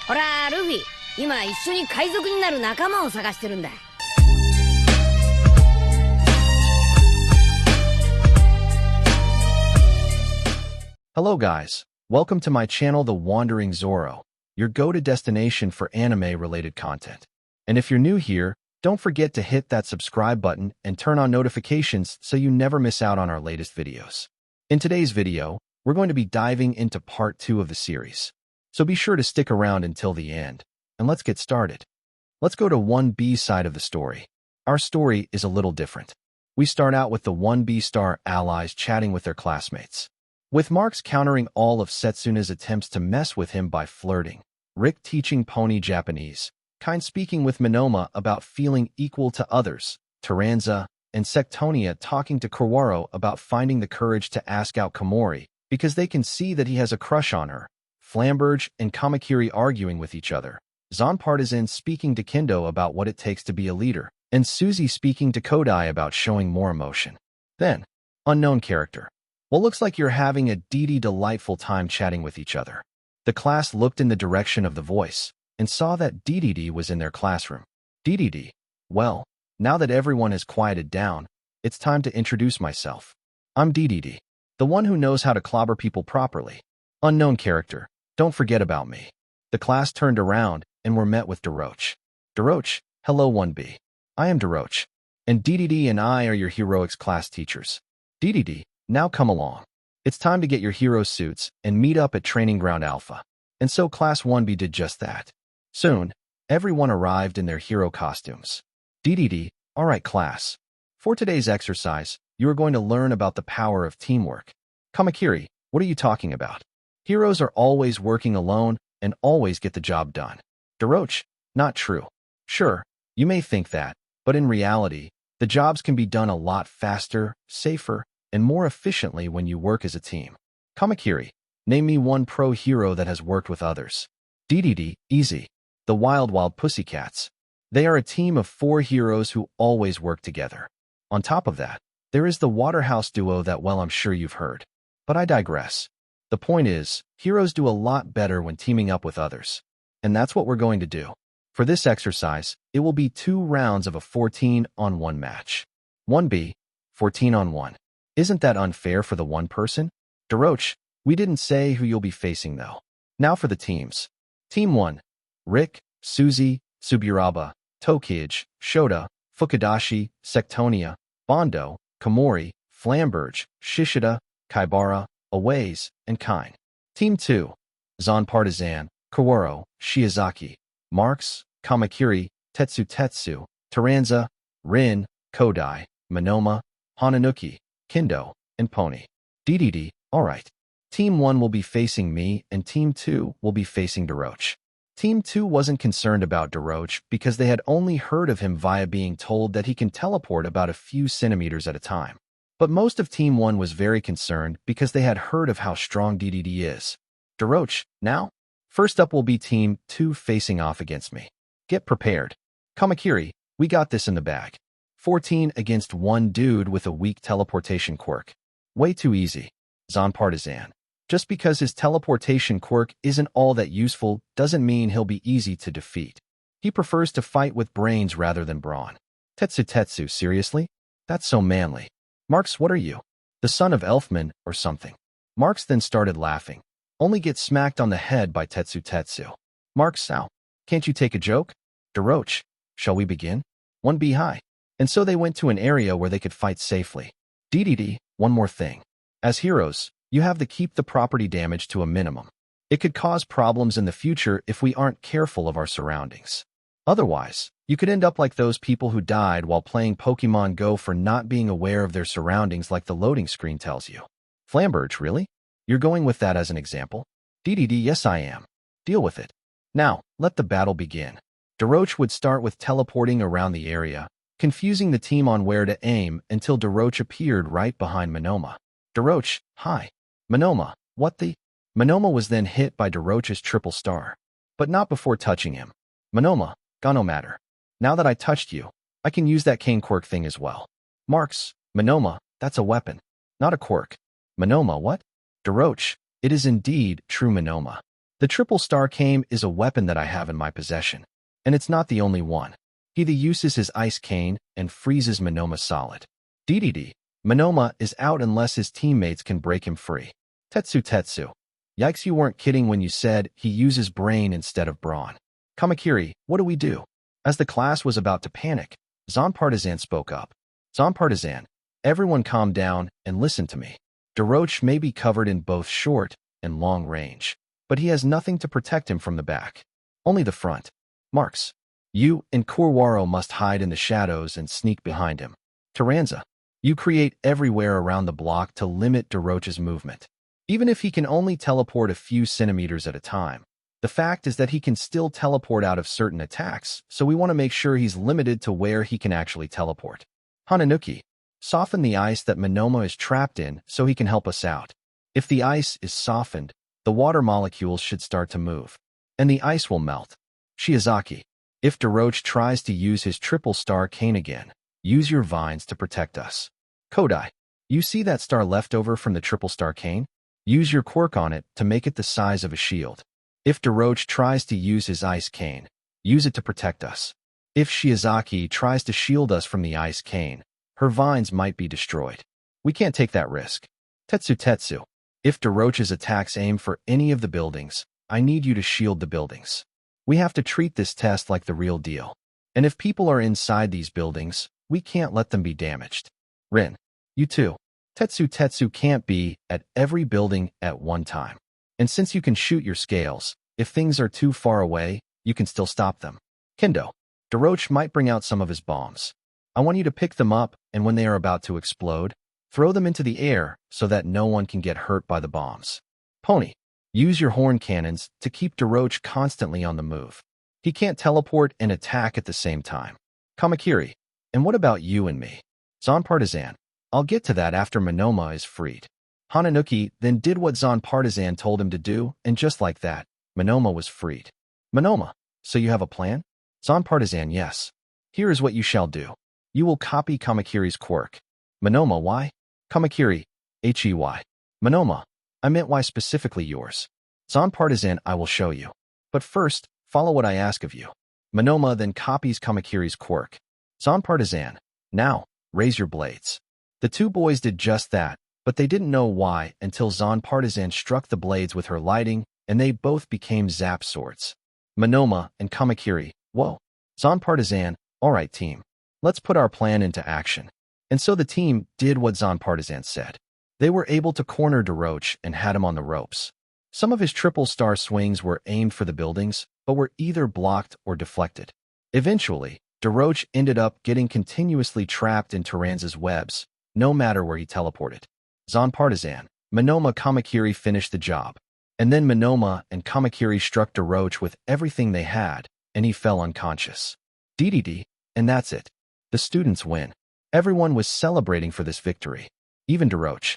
ほら、ルフィ、今一緒に海賊になる仲間を探してるんだ。Hello guys, welcome to my channel The Wandering Zoro, your go-to destination for anime-related content. And if you're new here, don't forget to hit that subscribe button and turn on notifications so you never miss out on our latest videos. In today's video, we're going to be diving into part 2 of the series. So be sure to stick around until the end, and let's get started. Let's go to 1B side of the story. Our story is a little different. We start out with the 1B star allies chatting with their classmates. With Marks countering all of Setsuna's attempts to mess with him by flirting, Rick teaching Pony Japanese, Kind speaking with Minoma about feeling equal to others, Taranza, and Sectonia talking to Kawaro about finding the courage to ask out Komori because they can see that he has a crush on her, Flamberge and Kamakiri arguing with each other, Zanpartisan speaking to Kendo about what it takes to be a leader, and Suzy speaking to Kodai about showing more emotion. Then, unknown character. Well, looks like you're having a delightful time chatting with each other. The class looked in the direction of the voice and saw that DDD was in their classroom. DDD, well, now that everyone has quieted down, it's time to introduce myself. I'm DDD, the one who knows how to clobber people properly. Unknown character, don't forget about me. The class turned around and were met with Daroche. Daroche, hello 1B. I am Daroche, and DDD and I are your heroics class teachers. DDD, now come along. It's time to get your hero suits and meet up at Training Ground Alpha. And so Class 1B did just that. Soon, everyone arrived in their hero costumes. DDD, alright class. For today's exercise, you are going to learn about the power of teamwork. Kamakiri, what are you talking about? Heroes are always working alone and always get the job done. Daroche, not true. Sure, you may think that, but in reality, the jobs can be done a lot faster, safer, and more efficiently when you work as a team. Kamakiri, name me one pro hero that has worked with others. DDD, easy. The Wild Pussycats. They are a team of 4 heroes who always work together. On top of that, there is the Waterhouse duo that, well, I'm sure you've heard. But I digress. The point is, heroes do a lot better when teaming up with others. And that's what we're going to do. For this exercise, it will be 2 rounds of a 14-on-1 match. 1B, 14-on-1. Isn't that unfair for the one person? Daroche, we didn't say who you'll be facing though. Now for the teams. Team 1. Rick, Suzy, Suburaba, Tokige, Shota, Fukudashi, Sectonia, Bondo, Komori, Flamberge, Shishida, Kaibara, Aways, and Kine. Team 2. Zanpartisan, Kawaro, Shiozaki, Marks, Kamakiri, Tetsu, Taranza, Rin, Kodai, Minoma, Hananuki, Kendo, and Pony. DDD, alright. Team 1 will be facing me, and Team 2 will be facing Daroche. Team 2 wasn't concerned about Daroche because they had only heard of him via being told that he can teleport about a few centimeters at a time. But most of Team 1 was very concerned because they had heard of how strong DDD is. Daroche, now? First up will be Team 2 facing off against me. Get prepared. Kamakiri, we got this in the bag. 14 against 1 dude with a weak teleportation quirk. Way too easy. Zanpartisan. Just because his teleportation quirk isn't all that useful doesn't mean he'll be easy to defeat. He prefers to fight with brains rather than brawn. Tetsu, seriously? That's so manly. Marks, what are you? The son of Elfman or something? Marks then started laughing. Only get smacked on the head by Tetsu. Marks, ow. Can't you take a joke? Daroche, shall we begin? 1B high. And so they went to an area where they could fight safely. DDD, one more thing. As heroes, you have to keep the property damage to a minimum. It could cause problems in the future if we aren't careful of our surroundings. Otherwise, you could end up like those people who died while playing Pokemon Go for not being aware of their surroundings like the loading screen tells you. Flamberge, really? You're going with that as an example? DDD, yes I am. Deal with it. Now, let the battle begin. Daroche would start with teleporting around the area, confusing the team on where to aim until Daroche appeared right behind Minoma. Daroche, hi. Minoma, what the? Minoma was then hit by Daroche's triple star. But not before touching him. Minoma, no matter. Now that I touched you, I can use that cane quirk thing as well. Marks, Minoma, that's a weapon. Not a quirk. Minoma, what? Daroche, it is indeed true Minoma. The triple star cane is a weapon that I have in my possession, and it's not the only one. He uses his ice cane and freezes Monoma solid. DDD. Monoma is out unless his teammates can break him free. Tetsu. Yikes, you weren't kidding when you said he uses brain instead of brawn. Kamakiri, what do we do? As the class was about to panic, Zanpartisan spoke up. Zanpartisan, everyone calm down and listen to me. Daroche may be covered in both short and long range, but he has nothing to protect him from the back. Only the front. Marks. You and Kurwaro must hide in the shadows and sneak behind him. Taranza. You create everywhere around the block to limit Daroche's movement. Even if he can only teleport a few centimeters at a time, the fact is that he can still teleport out of certain attacks, so we want to make sure he's limited to where he can actually teleport. Hananuki. Soften the ice that Monoma is trapped in so he can help us out. If the ice is softened, the water molecules should start to move, and the ice will melt. Shiozaki. If Daroche tries to use his triple star cane again, use your vines to protect us. Kodai. You see that star left over from the triple star cane? Use your quirk on it to make it the size of a shield. If Daroche tries to use his ice cane, use it to protect us. If Shiozaki tries to shield us from the ice cane, her vines might be destroyed. We can't take that risk. Tetsu. If Daroche's attacks aim for any of the buildings, I need you to shield the buildings. We have to treat this test like the real deal. And if people are inside these buildings, we can't let them be damaged. Rin. You too. Tetsu can't be at every building at one time. And since you can shoot your scales, if things are too far away, you can still stop them. Kendo. Daroche might bring out some of his bombs. I want you to pick them up, and when they are about to explode, throw them into the air so that no one can get hurt by the bombs. Pony. Use your horn cannons to keep Daroche constantly on the move. He can't teleport and attack at the same time. Kamakiri. And what about you and me? Zanpartisan. I'll get to that after Monoma is freed. Hananuki then did what Zanpartisan told him to do, and just like that, Monoma was freed. Monoma, so you have a plan? Zanpartisan, yes. Here is what you shall do. You will copy Kamakiri's quirk. Monoma, why? Kamakiri, Hey. Monoma, I meant why specifically yours. Zanpartisan, I will show you. But first, follow what I ask of you. Monoma then copies Kamakiri's quirk. Zanpartisan, now, raise your blades. The two boys did just that, but they didn't know why until Zanpartisan struck the blades with her lighting, and they both became zap swords. Monoma and Kamakiri, whoa. Zanpartisan, alright team. Let's put our plan into action. And so the team did what Zanpartisan said. They were able to corner Daroche and had him on the ropes. Some of his triple star swings were aimed for the buildings, but were either blocked or deflected. Eventually, Daroche ended up getting continuously trapped in Taranza's webs, no matter where he teleported. Zanpartisan, Monoma Kamakiri finished the job. And then Monoma and Kamakiri struck Daroche with everything they had, and he fell unconscious. DDD, and that's it. The students win. Everyone was celebrating for this victory. Even Daroche,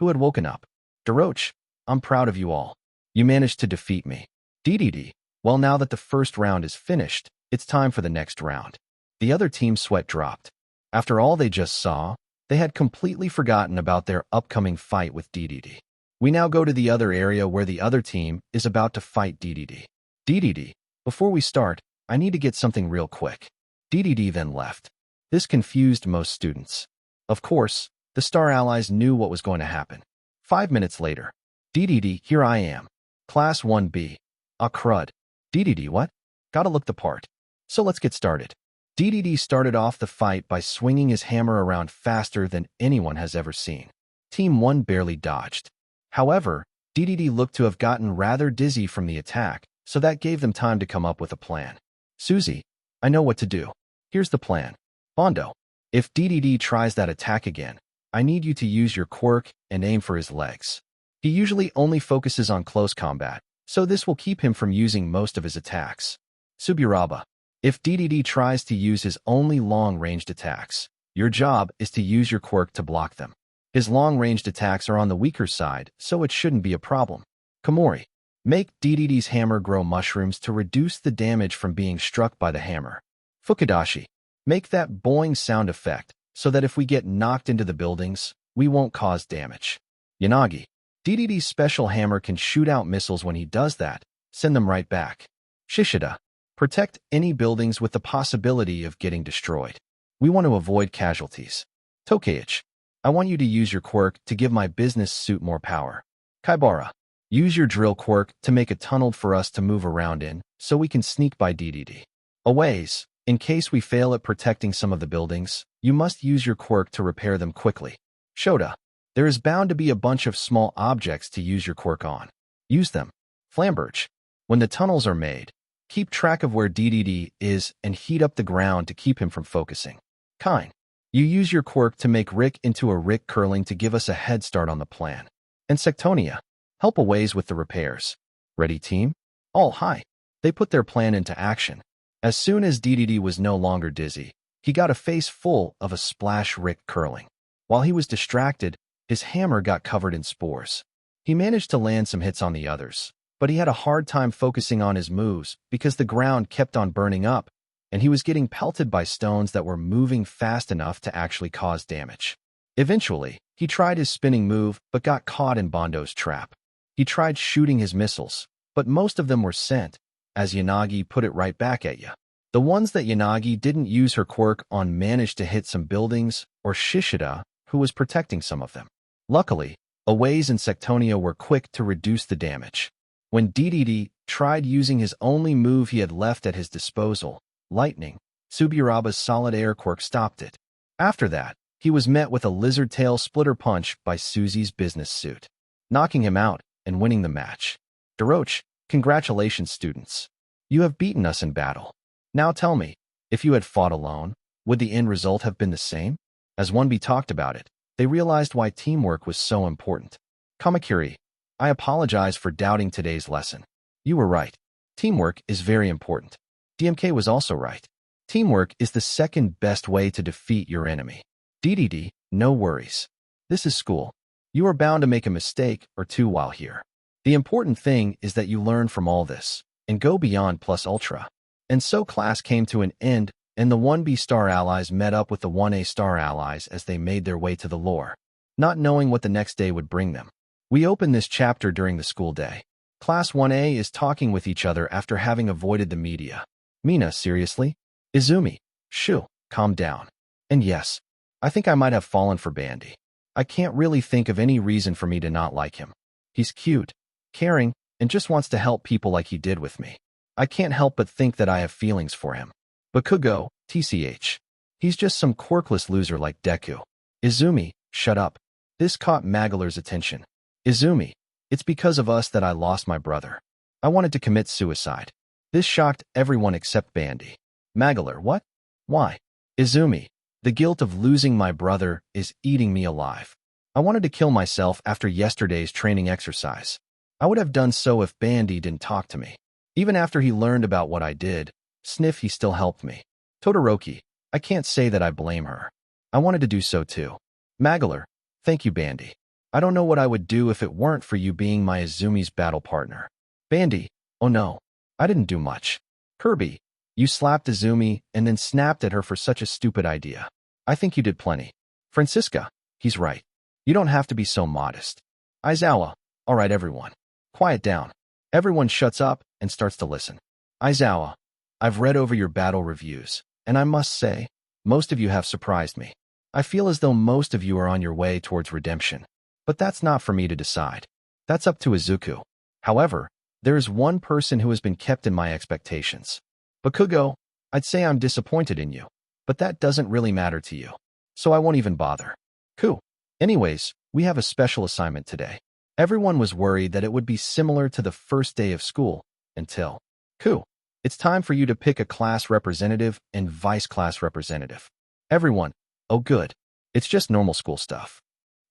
who had woken up. Daroche, I'm proud of you all. You managed to defeat me. DDD, well, now that the first round is finished, it's time for the next round. The other team's sweat dropped. After all they just saw, they had completely forgotten about their upcoming fight with DDD. We now go to the other area where the other team is about to fight DDD. DDD, before we start, I need to get something real quick. DDD then left. This confused most students. Of course, the Star Allies knew what was going to happen. 5 minutes later. DDD, here I am. Class 1B. Ah crud. DDD, what? Gotta look the part. So let's get started. DDD started off the fight by swinging his hammer around faster than anyone has ever seen. Team 1 barely dodged. However, DDD looked to have gotten rather dizzy from the attack, so that gave them time to come up with a plan. Suzy, I know what to do. Here's the plan. Bondo, if DDD tries that attack again, I need you to use your quirk and aim for his legs. He usually only focuses on close combat, so this will keep him from using most of his attacks. Suburaba, if DDD tries to use his only long-ranged attacks, your job is to use your quirk to block them. His long-ranged attacks are on the weaker side, so it shouldn't be a problem. Komori, make DDD's hammer grow mushrooms to reduce the damage from being struck by the hammer. Fukudashi, make that boing sound effect so that if we get knocked into the buildings, we won't cause damage. Yanagi, DDD's special hammer can shoot out missiles when he does that, send them right back. Shishida, protect any buildings with the possibility of getting destroyed. We want to avoid casualties. Tokeichi, I want you to use your quirk to give my business suit more power. Kaibara, use your drill quirk to make a tunnel for us to move around in so we can sneak by DDD. Aways, in case we fail at protecting some of the buildings, you must use your quirk to repair them quickly. Shota, there is bound to be a bunch of small objects to use your quirk on. Use them. Flamberge, when the tunnels are made, keep track of where DDD is and heat up the ground to keep him from focusing. Kine, you use your quirk to make Rick into a Rick curling to give us a head start on the plan. Insectonia, help Aways with the repairs. Ready, team? All hi. They put their plan into action. As soon as DDD was no longer dizzy, he got a face full of a splash Rick curling. While he was distracted, his hammer got covered in spores. He managed to land some hits on the others, but he had a hard time focusing on his moves because the ground kept on burning up, and he was getting pelted by stones that were moving fast enough to actually cause damage. Eventually, he tried his spinning move but got caught in Bondo's trap. He tried shooting his missiles, but most of them were sent, as Yanagi put it right back at you. The ones that Yanagi didn't use her quirk on managed to hit some buildings, or Shishida, who was protecting some of them. Luckily, Aways and Sectonia were quick to reduce the damage. When DDD tried using his only move he had left at his disposal, Lightning, Tsuburaba's solid air quirk stopped it. After that, he was met with a lizard tail splitter punch by Susie's business suit, knocking him out and winning the match. Daroche, congratulations, students. You have beaten us in battle. Now tell me, if you had fought alone, would the end result have been the same? As 1B talked about it, they realized why teamwork was so important. Kamakiri, I apologize for doubting today's lesson. You were right. Teamwork is very important. DMK was also right. Teamwork is the second best way to defeat your enemy. DDD, no worries. This is school. You are bound to make a mistake or two while here. The important thing is that you learn from all this and go beyond plus ultra. And so class came to an end, and the 1B star allies met up with the 1A star allies as they made their way to the lore, not knowing what the next day would bring them. We open this chapter during the school day. Class 1A is talking with each other after having avoided the media. Mina, seriously? Izumi, shoo, calm down. And yes, I think I might have fallen for Bandy. I can't really think of any reason for me to not like him. He's cute, caring, and just wants to help people like he did with me. I can't help but think that I have feelings for him. Bakugo, TCH. He's just some quirkless loser like Deku. Izumi, shut up. This caught Magolor's attention. Izumi, it's because of us that I lost my brother. I wanted to commit suicide. This shocked everyone except Bandy. Magolor, what? Why? Izumi, the guilt of losing my brother is eating me alive. I wanted to kill myself after yesterday's training exercise. I would have done so if Bandy didn't talk to me. Even after he learned about what I did, sniff, he still helped me. Todoroki, I can't say that I blame her. I wanted to do so too. Magolor, thank you, Bandy. I don't know what I would do if it weren't for you being my Izumi's battle partner. Bandy, oh no, I didn't do much. Kirby, you slapped Izumi and then snapped at her for such a stupid idea. I think you did plenty. Francisca, he's right. You don't have to be so modest. Aizawa, all right, everyone. Quiet down. Everyone shuts up and starts to listen. Aizawa, I've read over your battle reviews, and I must say, most of you have surprised me. I feel as though most of you are on your way towards redemption. But that's not for me to decide. That's up to Izuku. However, there is one person who has been kept in my expectations. Bakugo, I'd say I'm disappointed in you, but that doesn't really matter to you. So I won't even bother. Cool. Anyways, we have a special assignment today. Everyone was worried that it would be similar to the first day of school, until... Cool. It's time for you to pick a class representative and vice class representative. Everyone, oh good. It's just normal school stuff.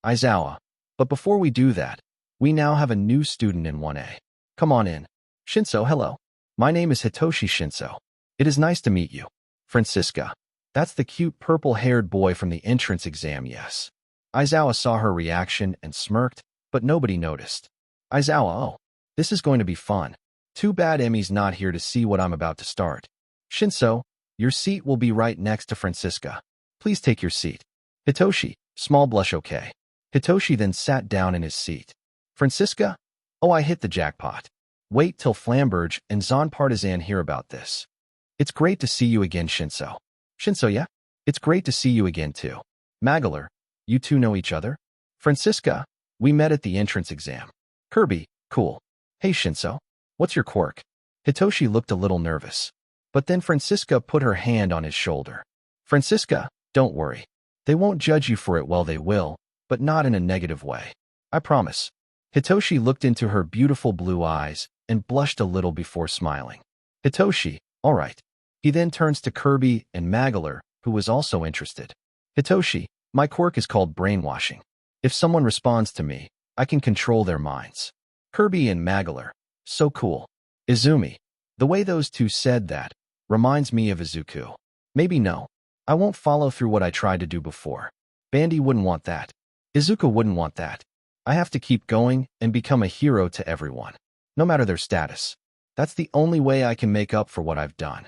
Aizawa, but before we do that, we now have a new student in 1A. Come on in. Shinso, hello. My name is Hitoshi Shinso. It is nice to meet you. Francisca. That's the cute purple-haired boy from the entrance exam, yes. Aizawa saw her reaction and smirked, but nobody noticed. Aizawa, oh, this is going to be fun. Too bad Emmy's not here to see what I'm about to start. Shinso, your seat will be right next to Francisca. Please take your seat. Hitoshi, small blush, okay. Hitoshi then sat down in his seat. Francisca? Oh, I hit the jackpot. Wait till Flamberge and Zon Partisan hear about this. It's great to see you again, Shinso. Shinso, yeah? It's great to see you again, too. Magolor, you two know each other? Francisca, we met at the entrance exam. Kirby, cool. Hey, Shinso, what's your quirk? Hitoshi looked a little nervous. But then Francisca put her hand on his shoulder. Francisca, don't worry. They won't judge you for it. Well, they will, but not in a negative way. I promise. Hitoshi looked into her beautiful blue eyes and blushed a little before smiling. Hitoshi, all right. He then turns to Kirby and Magolor, who was also interested. Hitoshi, my quirk is called brainwashing. If someone responds to me, I can control their minds. Kirby and Magolor, so cool. Izumi, the way those two said that reminds me of Izuku. Maybe no. I won't follow through what I tried to do before. Bandy wouldn't want that. Izuku wouldn't want that. I have to keep going and become a hero to everyone, no matter their status. That's the only way I can make up for what I've done.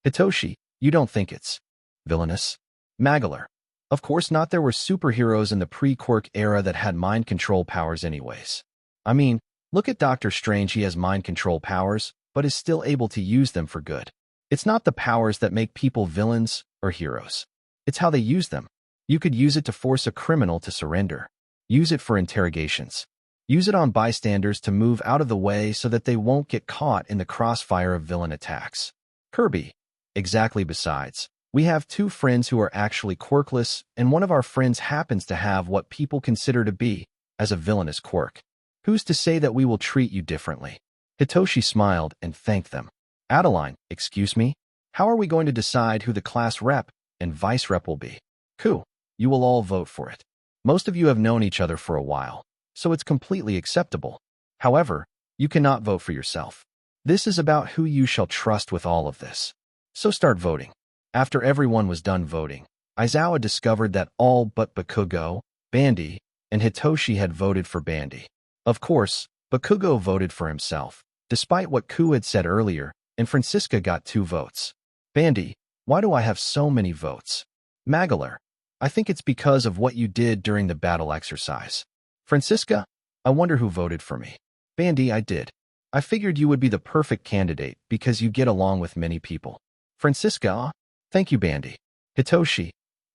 Hitoshi, you don't think it's villainous? Magolor, of course not. There were superheroes in the pre-quirk era that had mind control powers anyways. I mean, look at Doctor Strange. He has mind control powers, but is still able to use them for good. It's not the powers that make people villains or heroes. It's how they use them. You could use it to force a criminal to surrender. Use it for interrogations. Use it on bystanders to move out of the way so that they won't get caught in the crossfire of villain attacks. Kirby. Exactly. Besides, we have two friends who are actually quirkless, and one of our friends happens to have what people consider to be as a villainous quirk. Who's to say that we will treat you differently? Hitoshi smiled and thanked them. Adeline, excuse me? How are we going to decide who the class rep and vice rep will be? Ku, you will all vote for it. Most of you have known each other for a while, so it's completely acceptable. However, you cannot vote for yourself. This is about who you shall trust with all of this. So start voting. After everyone was done voting, Aizawa discovered that all but Bakugo, Bandy, and Hitoshi had voted for Bandy. Of course, Bakugo voted for himself, despite what Ku had said earlier, and Francisca got 2 votes. Bandy, why do I have so many votes? Magolor, I think it's because of what you did during the battle exercise. Francisca, I wonder who voted for me. Bandy, I did. I figured you would be the perfect candidate because you get along with many people. Francisca, thank you, Bandy. Hitoshi,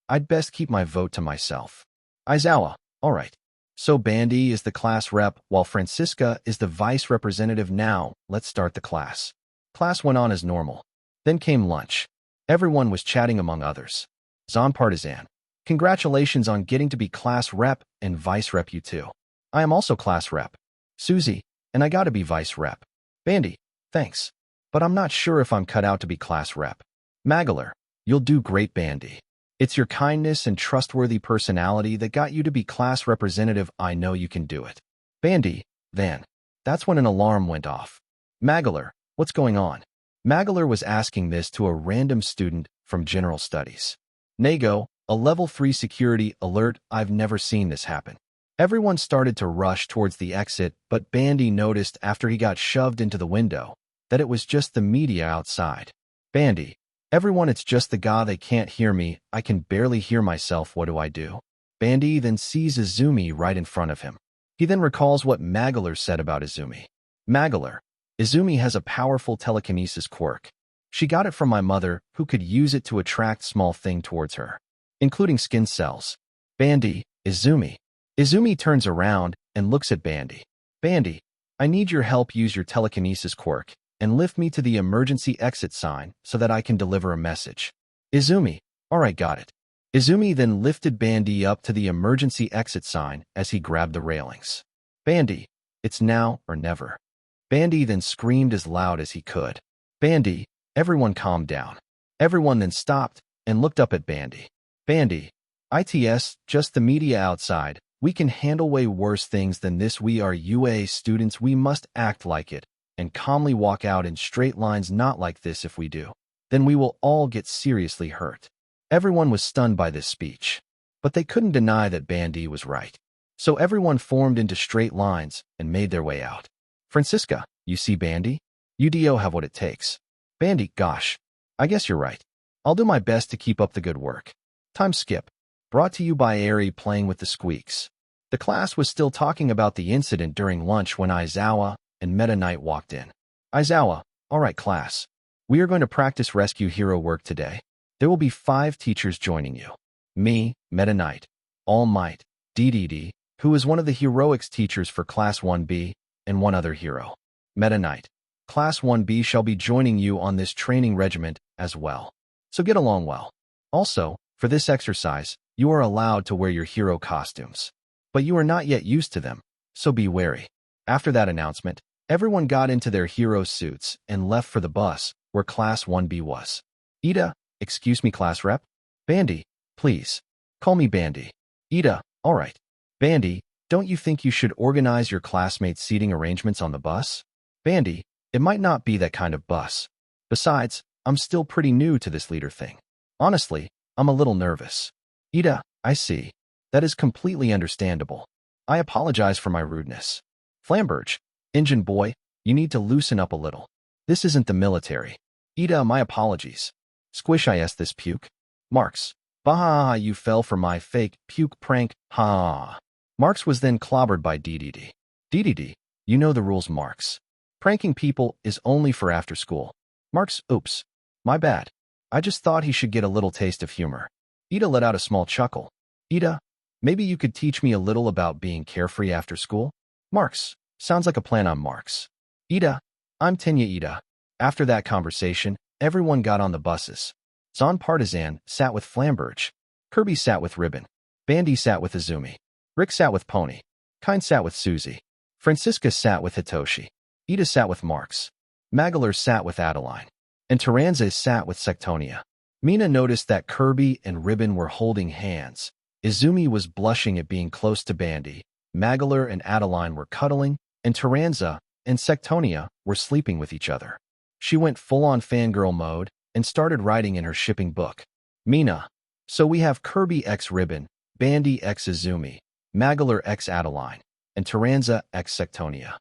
I'd best keep my vote to myself. Aizawa, all right. So Bandy is the class rep while Francisca is the vice representative. Now, let's start the class. Class went on as normal. Then came lunch. Everyone was chatting among others. Zon Partisan, congratulations on getting to be class rep and vice rep. You too. I am also class rep. Susie, and I gotta be vice rep. Bandy, thanks. But I'm not sure if I'm cut out to be class rep. Magolor, you'll do great, Bandy. It's your kindness and trustworthy personality that got you to be class representative. I know you can do it. Bandy, then. That's when an alarm went off. Magolor, what's going on? Magolor was asking this to a random student from General Studies. Nago, a level 3 security alert. I've never seen this happen. Everyone started to rush towards the exit, but Bandy noticed after he got shoved into the window that it was just the media outside. Bandy, everyone, it's just the guy. They can't hear me. I can barely hear myself. What do I do? Bandy then sees Izumi right in front of him. He then recalls what Magolor said about Izumi. Magolor, Izumi has a powerful telekinesis quirk. She got it from my mother, who could use it to attract small thing towards her, including skin cells. Bandy, Izumi. Izumi turns around and looks at Bandy. Bandy, I need your help. Use your telekinesis quirk and lift me to the emergency exit sign so that I can deliver a message. Izumi, alright, got it. Izumi then lifted Bandy up to the emergency exit sign as he grabbed the railings. Bandy, it's now or never. Bandy then screamed as loud as he could. Bandy, everyone calm down. Everyone then stopped and looked up at Bandy. Bandy, ITS, just the media outside. We can handle way worse things than this. We are UA students. We must act like it and calmly walk out in straight lines. Not like this. If we do, then we will all get seriously hurt. Everyone was stunned by this speech, but they couldn't deny that Bandy was right. So everyone formed into straight lines and made their way out. Francisca, you see Bandy? You do have what it takes. Bandy, gosh, I guess you're right. I'll do my best to keep up the good work. Time skip. Brought to you by Aerie playing with the squeaks. The class was still talking about the incident during lunch when Aizawa and Meta Knight walked in. Aizawa, all right class. We are going to practice rescue hero work today. There will be 5 teachers joining you. Me, Meta Knight, All Might, DDD, who is one of the heroics teachers for Class 1B, and one other hero. Meta Knight, Class 1B shall be joining you on this training regiment as well. So get along well. Also, for this exercise, you are allowed to wear your hero costumes. But you are not yet used to them, so be wary. After that announcement, everyone got into their hero suits and left for the bus where Class 1B was. Ida, excuse me class rep? Bandy, please. Call me Bandy. Ida, all right. Bandy, don't you think you should organize your classmates' seating arrangements on the bus? Bandy, it might not be that kind of bus. Besides, I'm still pretty new to this leader thing. Honestly, I'm a little nervous. Ida, I see. That is completely understandable. I apologize for my rudeness. Flamberge, engine boy, you need to loosen up a little. This isn't the military. Ida, my apologies. Squish this puke. Marks, bah, you fell for my fake puke prank, ha. Marks was then clobbered by DDD. DDD, you know the rules, Marks. Pranking people is only for after school. Marks, oops. My bad. I just thought he should get a little taste of humor. Ida let out a small chuckle. Ida, maybe you could teach me a little about being carefree after school? Marks, sounds like a plan on Marks. Ida, I'm Tenya Ida. After that conversation, everyone got on the buses. Zon Partisan sat with Flamberge. Kirby sat with Ribbon. Bandy sat with Izumi. Rick sat with Pony. Kind sat with Susie. Francisca sat with Hitoshi. Ida sat with Marks. Magolor sat with Adeline. And Taranza sat with Sectonia. Mina noticed that Kirby and Ribbon were holding hands. Izumi was blushing at being close to Bandy. Magolor and Adeline were cuddling, and Taranza and Sectonia were sleeping with each other. She went full-on fangirl mode and started writing in her shipping book. Mina. So we have Kirby x Ribbon, Bandy x Izumi, Magolor x Adeline, and Taranza x Sectonia.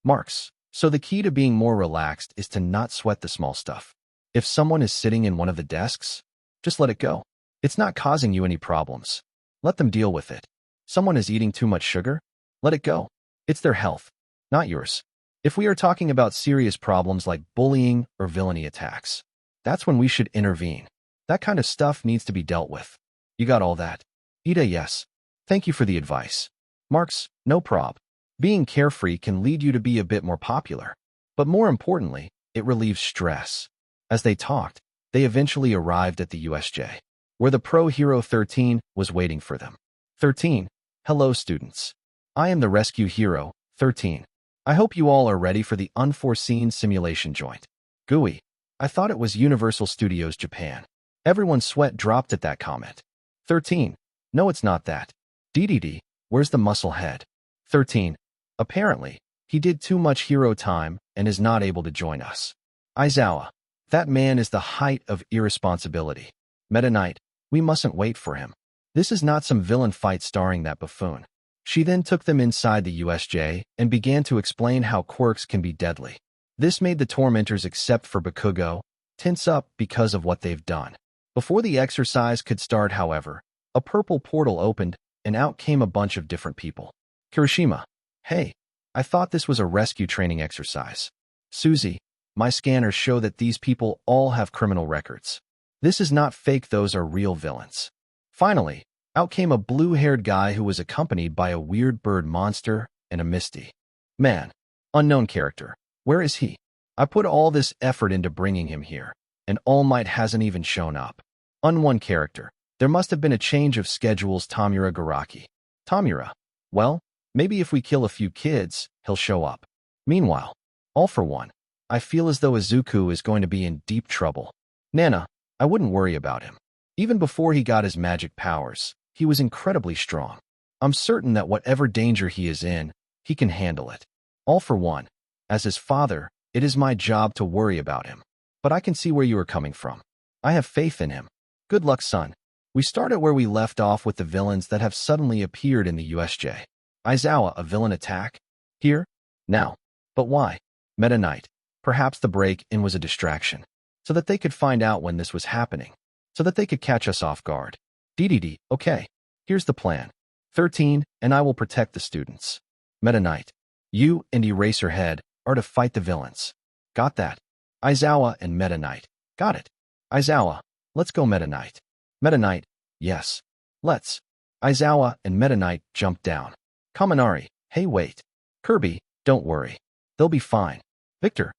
Marks. So the key to being more relaxed is to not sweat the small stuff. If someone is sitting in one of the desks, just let it go. It's not causing you any problems. Let them deal with it. Someone is eating too much sugar? Let it go. It's their health, not yours. If we are talking about serious problems like bullying or villainy attacks, that's when we should intervene. That kind of stuff needs to be dealt with. You got all that? Ida, yes. Thank you for the advice. Marks, no prob. Being carefree can lead you to be a bit more popular. But more importantly, it relieves stress. As they talked, they eventually arrived at the USJ, where the pro hero 13 was waiting for them. 13. Hello, students. I am the rescue hero, 13. I hope you all are ready for the unforeseen simulation joint. Gooey. I thought it was Universal Studios Japan. Everyone's sweat dropped at that comment. 13. No, it's not that. DDD, where's the muscle head? 13. Apparently, he did too much hero time and is not able to join us. Aizawa. That man is the height of irresponsibility. Meta Knight. We mustn't wait for him. This is not some villain fight starring that buffoon. She then took them inside the USJ and began to explain how quirks can be deadly. This made the tormentors, except for Bakugo, tense up because of what they've done. Before the exercise could start, however, a purple portal opened and out came a bunch of different people. Kirishima. Hey, I thought this was a rescue training exercise. Susie. My scanners show that these people all have criminal records. This is not fake, those are real villains. Finally, out came a blue-haired guy who was accompanied by a weird bird monster and a Misty. Man. Unknown character. Where is he? I put all this effort into bringing him here, and All Might hasn't even shown up. Unknown character. There must have been a change of schedules. Tamura Garaki. Tamura. Well, maybe if we kill a few kids, he'll show up. Meanwhile, All for One. I feel as though Izuku is going to be in deep trouble. Nana. I wouldn't worry about him. Even before he got his magic powers, he was incredibly strong. I'm certain that whatever danger he is in, he can handle it. All for One. As his father, it is my job to worry about him. But I can see where you are coming from. I have faith in him. Good luck, son. We start at where we left off with the villains that have suddenly appeared in the USJ. Aizawa, a villain attack? Here? Now. But why? Meta Knight. Perhaps the break-in was a distraction, so that they could find out when this was happening, so that they could catch us off guard. DDD, okay. Here's the plan. 13, and I will protect the students. Meta Knight. You and Eraserhead are to fight the villains. Got that? Aizawa and Meta Knight. Got it. Aizawa, let's go Meta Knight. Meta Knight, yes. Let's. Aizawa and Meta Knight jumped down. Kaminari, hey wait. Kirby, don't worry. They'll be fine. Victor,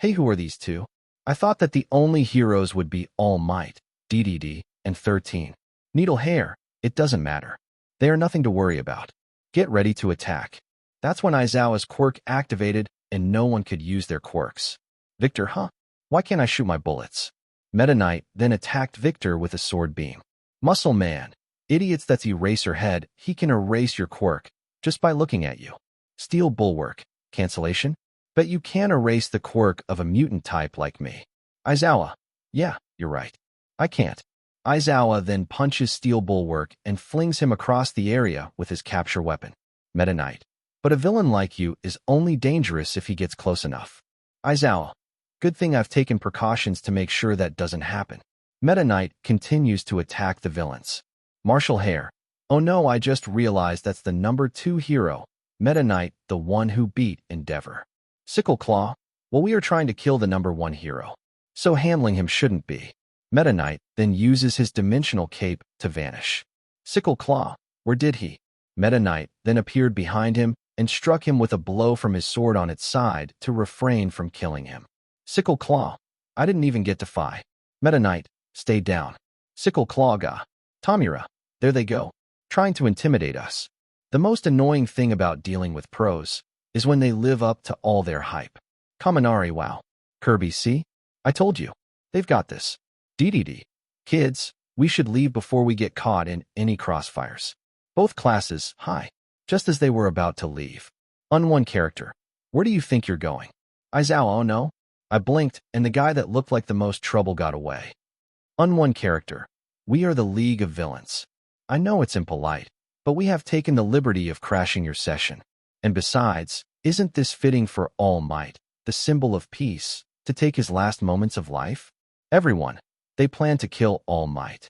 hey who are these two? I thought that the only heroes would be All Might, DDD, and 13. Needle Hair, it doesn't matter. They are nothing to worry about. Get ready to attack. That's when Aizawa's quirk activated and no one could use their quirks. Victor, huh? Why can't I shoot my bullets? Meta Knight then attacked Victor with a sword beam. Muscle Man, idiots, that's Eraserhead. He can erase your quirk just by looking at you. Steel Bulwark, cancellation? Bet you can erase the quirk of a mutant type like me. Aizawa, yeah, you're right. I can't. Aizawa then punches Steel Bulwark and flings him across the area with his capture weapon. Meta Knight, but a villain like you is only dangerous if he gets close enough. Aizawa, good thing I've taken precautions to make sure that doesn't happen. Meta Knight continues to attack the villains. Martial Hair, oh no, I just realized that's the number 2 hero. Meta Knight, the one who beat Endeavor. Sickle Claw, well, we are trying to kill the number 1 hero, so handling him shouldn't be. Meta Knight then uses his dimensional cape to vanish. Sickle Claw, where did he? Meta Knight then appeared behind him and struck him with a blow from his sword on its side to refrain from killing him. Sickle Claw, I didn't even get to fight. Meta Knight, stay down. Sickle Claw ga. Tamura, there they go, trying to intimidate us. The most annoying thing about dealing with pros is when they live up to all their hype. Kaminari, wow. Kirby, see? I told you. They've got this. DDD. Kids, we should leave before we get caught in any crossfires. Both classes, hi. Just as they were about to leave. One character. Where do you think you're going? Aizawa, oh no. I blinked, and the guy that looked like the most trouble got away. One character. We are the League of Villains. I know it's impolite, but we have taken the liberty of crashing your session. And besides, isn't this fitting for All Might, the symbol of peace, to take his last moments of life? Everyone, they plan to kill All Might.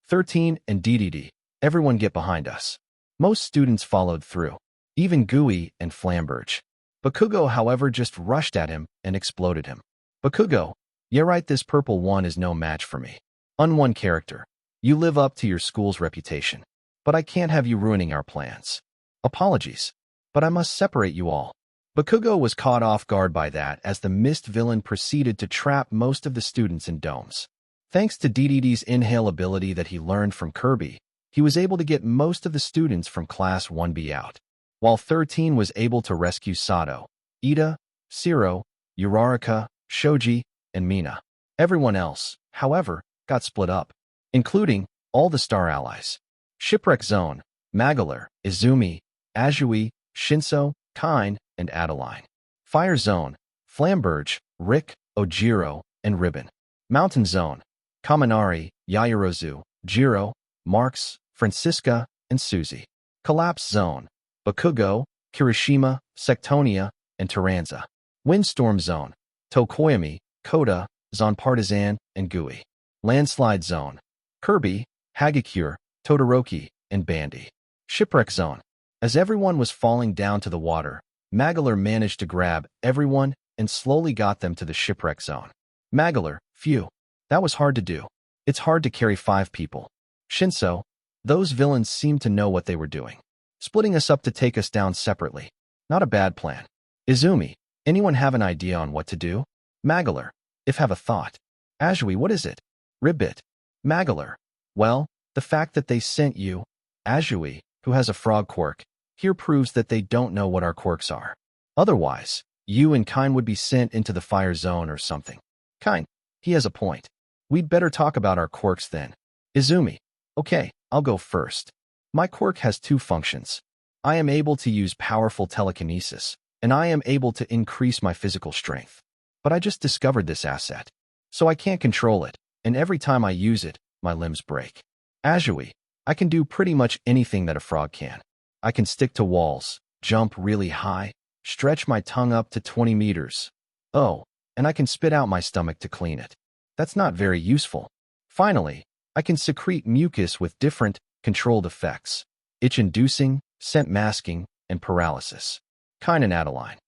13 and DDD, everyone get behind us. Most students followed through, even Gui and Flamberge. Bakugo, however, just rushed at him and exploded him. Bakugo, yeah right, this purple one is no match for me. One character. You live up to your school's reputation, but I can't have you ruining our plans. Apologies, but I must separate you all. Bakugo was caught off guard by that as the mist villain proceeded to trap most of the students in domes. Thanks to DDD's inhale ability that he learned from Kirby, he was able to get most of the students from Class 1B out, while 13 was able to rescue Sato, Ida, Shiro, Uraraka, Shoji, and Mina. Everyone else, however, got split up, including all the star allies. Shipwreck Zone, Magolor, Izumi, Azui, Shinso, Kine, and Adeline. Fire Zone, Flamberge, Rick, Ojiro, and Ribbon. Mountain Zone, Kaminari, Yaoyorozu, Jiro, Marks, Francisca, and Suzy. Collapse Zone, Bakugo, Kirishima, Sectonia, and Taranza. Windstorm Zone, Tokoyami, Koda, Zanpartisan, and Gui. Landslide Zone, Kirby, Hagakure, Todoroki, and Bandy. Shipwreck Zone. As everyone was falling down to the water, Magolor managed to grab everyone and slowly got them to the shipwreck zone. Magolor, phew, that was hard to do. It's hard to carry 5 people. Shinso, those villains seemed to know what they were doing. Splitting us up to take us down separately. Not a bad plan. Izumi, anyone have an idea on what to do? Magolor, if have a thought. Azui, what is it? Ribbit. Magolor, well, the fact that they sent you, Azui, who has a frog quirk, here proves that they don't know what our quirks are. Otherwise, you and Kine would be sent into the fire zone or something. Kine, he has a point. We'd better talk about our quirks then. Izumi, okay, I'll go first. My quirk has 2 functions. I am able to use powerful telekinesis, and I am able to increase my physical strength. But I just discovered this asset, so I can't control it, and every time I use it, my limbs break. Azui, I can do pretty much anything that a frog can. I can stick to walls, jump really high, stretch my tongue up to 20 meters. Oh, and I can spit out my stomach to clean it. That's not very useful. Finally, I can secrete mucus with different, controlled effects. Itch-inducing, scent masking, and paralysis. Kine and Adeline.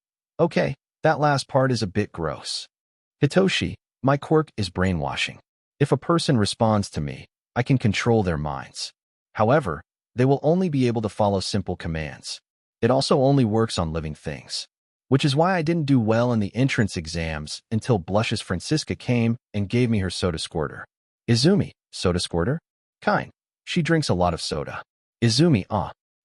Okay, That last part is a bit gross. Hitoshi, my quirk is brainwashing. If a person responds to me, I can control their minds. However, they will only be able to follow simple commands. It also only works on living things. Which is why I didn't do well in the entrance exams until Blush's Francisca came and gave me her soda squirter. Izumi, soda squirter? Kind. She drinks a lot of soda. Izumi,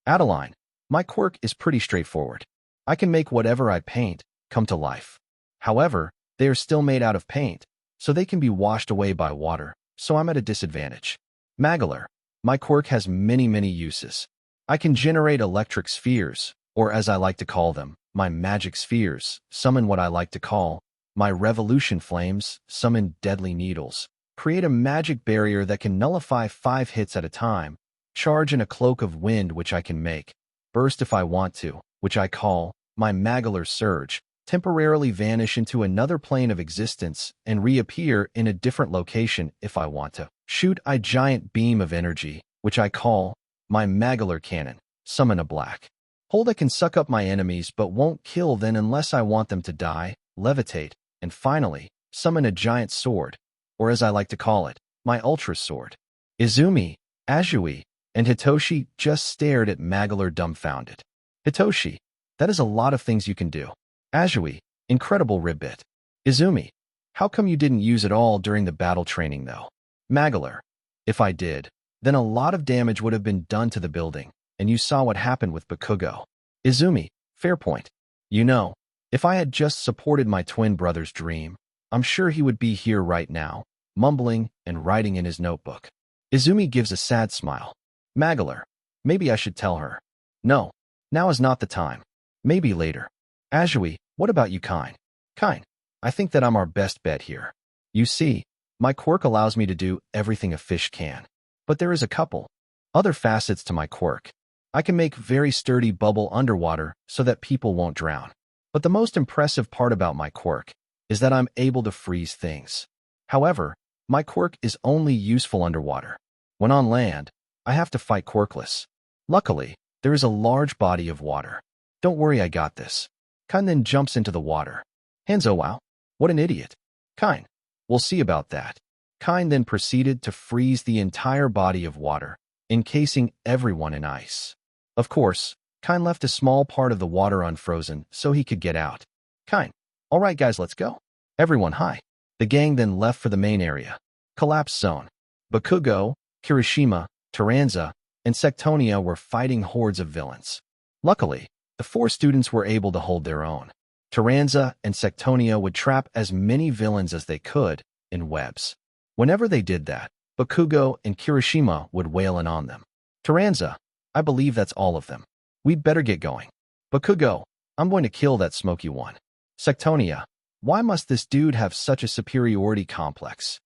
Adeline, my quirk is pretty straightforward. I can make whatever I paint come to life. However, they are still made out of paint, so they can be washed away by water, so I'm at a disadvantage. Magolor, my quirk has many uses. I can generate electric spheres, or as I like to call them, my magic spheres, summon what I like to call my revolution flames, summon deadly needles, create a magic barrier that can nullify 5 hits at a time, charge in a cloak of wind which I can make, burst if I want to, which I call my Magolor surge, temporarily vanish into another plane of existence and reappear in a different location if I want to, shoot a giant beam of energy, which I call my Magolor cannon, summon a black hole that can suck up my enemies but won't kill them unless I want them to die, levitate, and finally, summon a giant sword, or as I like to call it, my ultra sword. Izumi, Azui, and Hitoshi just stared at Magolor dumbfounded. Hitoshi, that is a lot of things you can do. Azui, incredible ribbit. Izumi, how come you didn't use it all during the battle training though? Magolor, if I did, then a lot of damage would have been done to the building, and you saw what happened with Bakugo. Izumi, fair point. You know, if I had just supported my twin brother's dream, I'm sure he would be here right now, mumbling and writing in his notebook. Izumi gives a sad smile. Magolor, maybe I should tell her. No, now is not the time. Maybe later. Azui, what about you, Kind? Kind, I think that I'm our best bet here. You see, my quirk allows me to do everything a fish can. But there is a couple other facets to my quirk. I can make very sturdy bubble underwater so that people won't drown. But the most impressive part about my quirk is that I'm able to freeze things. However, my quirk is only useful underwater. When on land, I have to fight quirkless. Luckily, there is a large body of water. Don't worry, I got this. Kind then jumps into the water. Hanzo, wow, what an idiot. Kind, we'll see about that. Kind then proceeded to freeze the entire body of water, encasing everyone in ice. Of course, Kind left a small part of the water unfrozen so he could get out. Kind, all right guys, let's go. Everyone, hi. The gang then left for the main area. Collapse zone. Bakugo, Kirishima, Taranza, and Sectonia were fighting hordes of villains. Luckily, the 4 students were able to hold their own. Taranza and Sectonia would trap as many villains as they could in webs. Whenever they did that, Bakugo and Kirishima would wail in on them. Taranza, I believe that's all of them. We'd better get going. Bakugo, I'm going to kill that smoky one. Sectonia, why must this dude have such a superiority complex?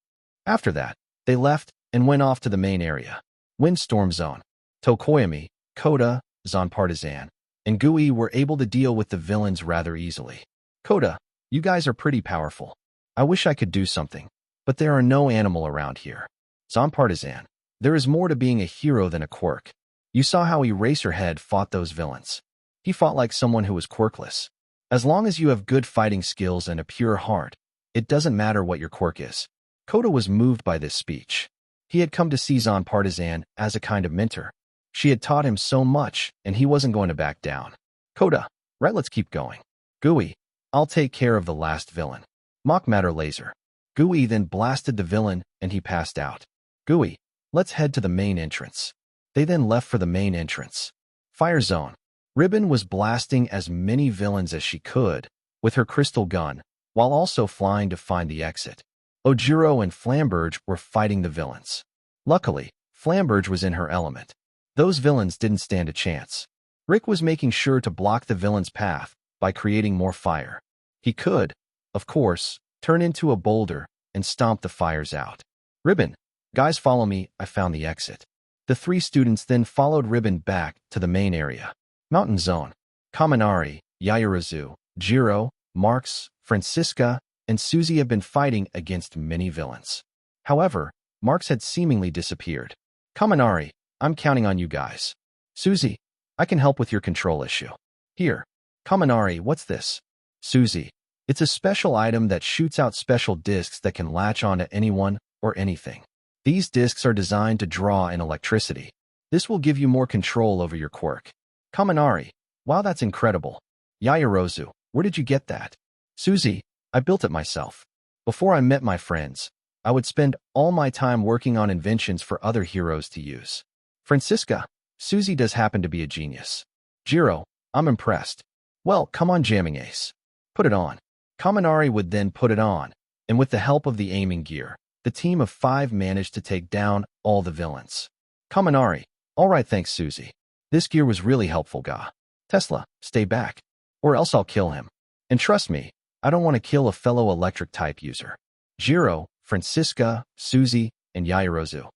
After that, they left and went off to the main area. Windstorm Zone. Tokoyami, Koda, Zon Partisan, and Gui were able to deal with the villains rather easily. Koda, you guys are pretty powerful. I wish I could do something, but there are no animal around here. Zon Partisan, there is more to being a hero than a quirk. You saw how Eraserhead fought those villains. He fought like someone who was quirkless. As long as you have good fighting skills and a pure heart, it doesn't matter what your quirk is. Koda was moved by this speech. He had come to see Zon Partisan as a kind of mentor. She had taught him so much, and he wasn't going to back down. Koda, right, let's keep going. Gui, I'll take care of the last villain. Mock Matter Laser. Gui then blasted the villain, and he passed out. Gui, let's head to the main entrance. They then left for the main entrance. Fire Zone. Ribbon was blasting as many villains as she could with her crystal gun, while also flying to find the exit. Ojiro and Flamberge were fighting the villains. Luckily, Flamberge was in her element. Those villains didn't stand a chance. Rick was making sure to block the villain's path by creating more fire. He could, of course, turn into a boulder and stomp the fires out. Ribbon, guys follow me, I found the exit. The 3 students then followed Ribbon back to the main area. Mountain Zone. Kaminari, Yayurazu, Jiro, Marx, Francisca, and Suzy have been fighting against many villains. However, Marx had seemingly disappeared. Kaminari, I'm counting on you guys. Suzy, I can help with your control issue. Here. Kaminari, what's this? Suzy, It's a special item that shoots out special discs that can latch onto anyone or anything. These discs are designed to draw in electricity. This will give you more control over your quirk. Kaminari, wow, that's incredible. Yaoyorozu, where did you get that? Suzy, I built it myself. Before I met my friends, I would spend all my time working on inventions for other heroes to use. Francisca, Suzy does happen to be a genius. Jiro, I'm impressed. Well, come on, Jamming Ace. Put it on. Kaminari would then put it on, and with the help of the aiming gear, the team of 5 managed to take down all the villains. Kaminari, all right, thanks, Suzy. This gear was really helpful, Ga. Tesla, stay back, or else I'll kill him. And trust me, I don't want to kill a fellow electric-type user. Jiro, Francisca, Suzy, and Yaoyorozu.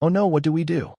Oh no, what do we do?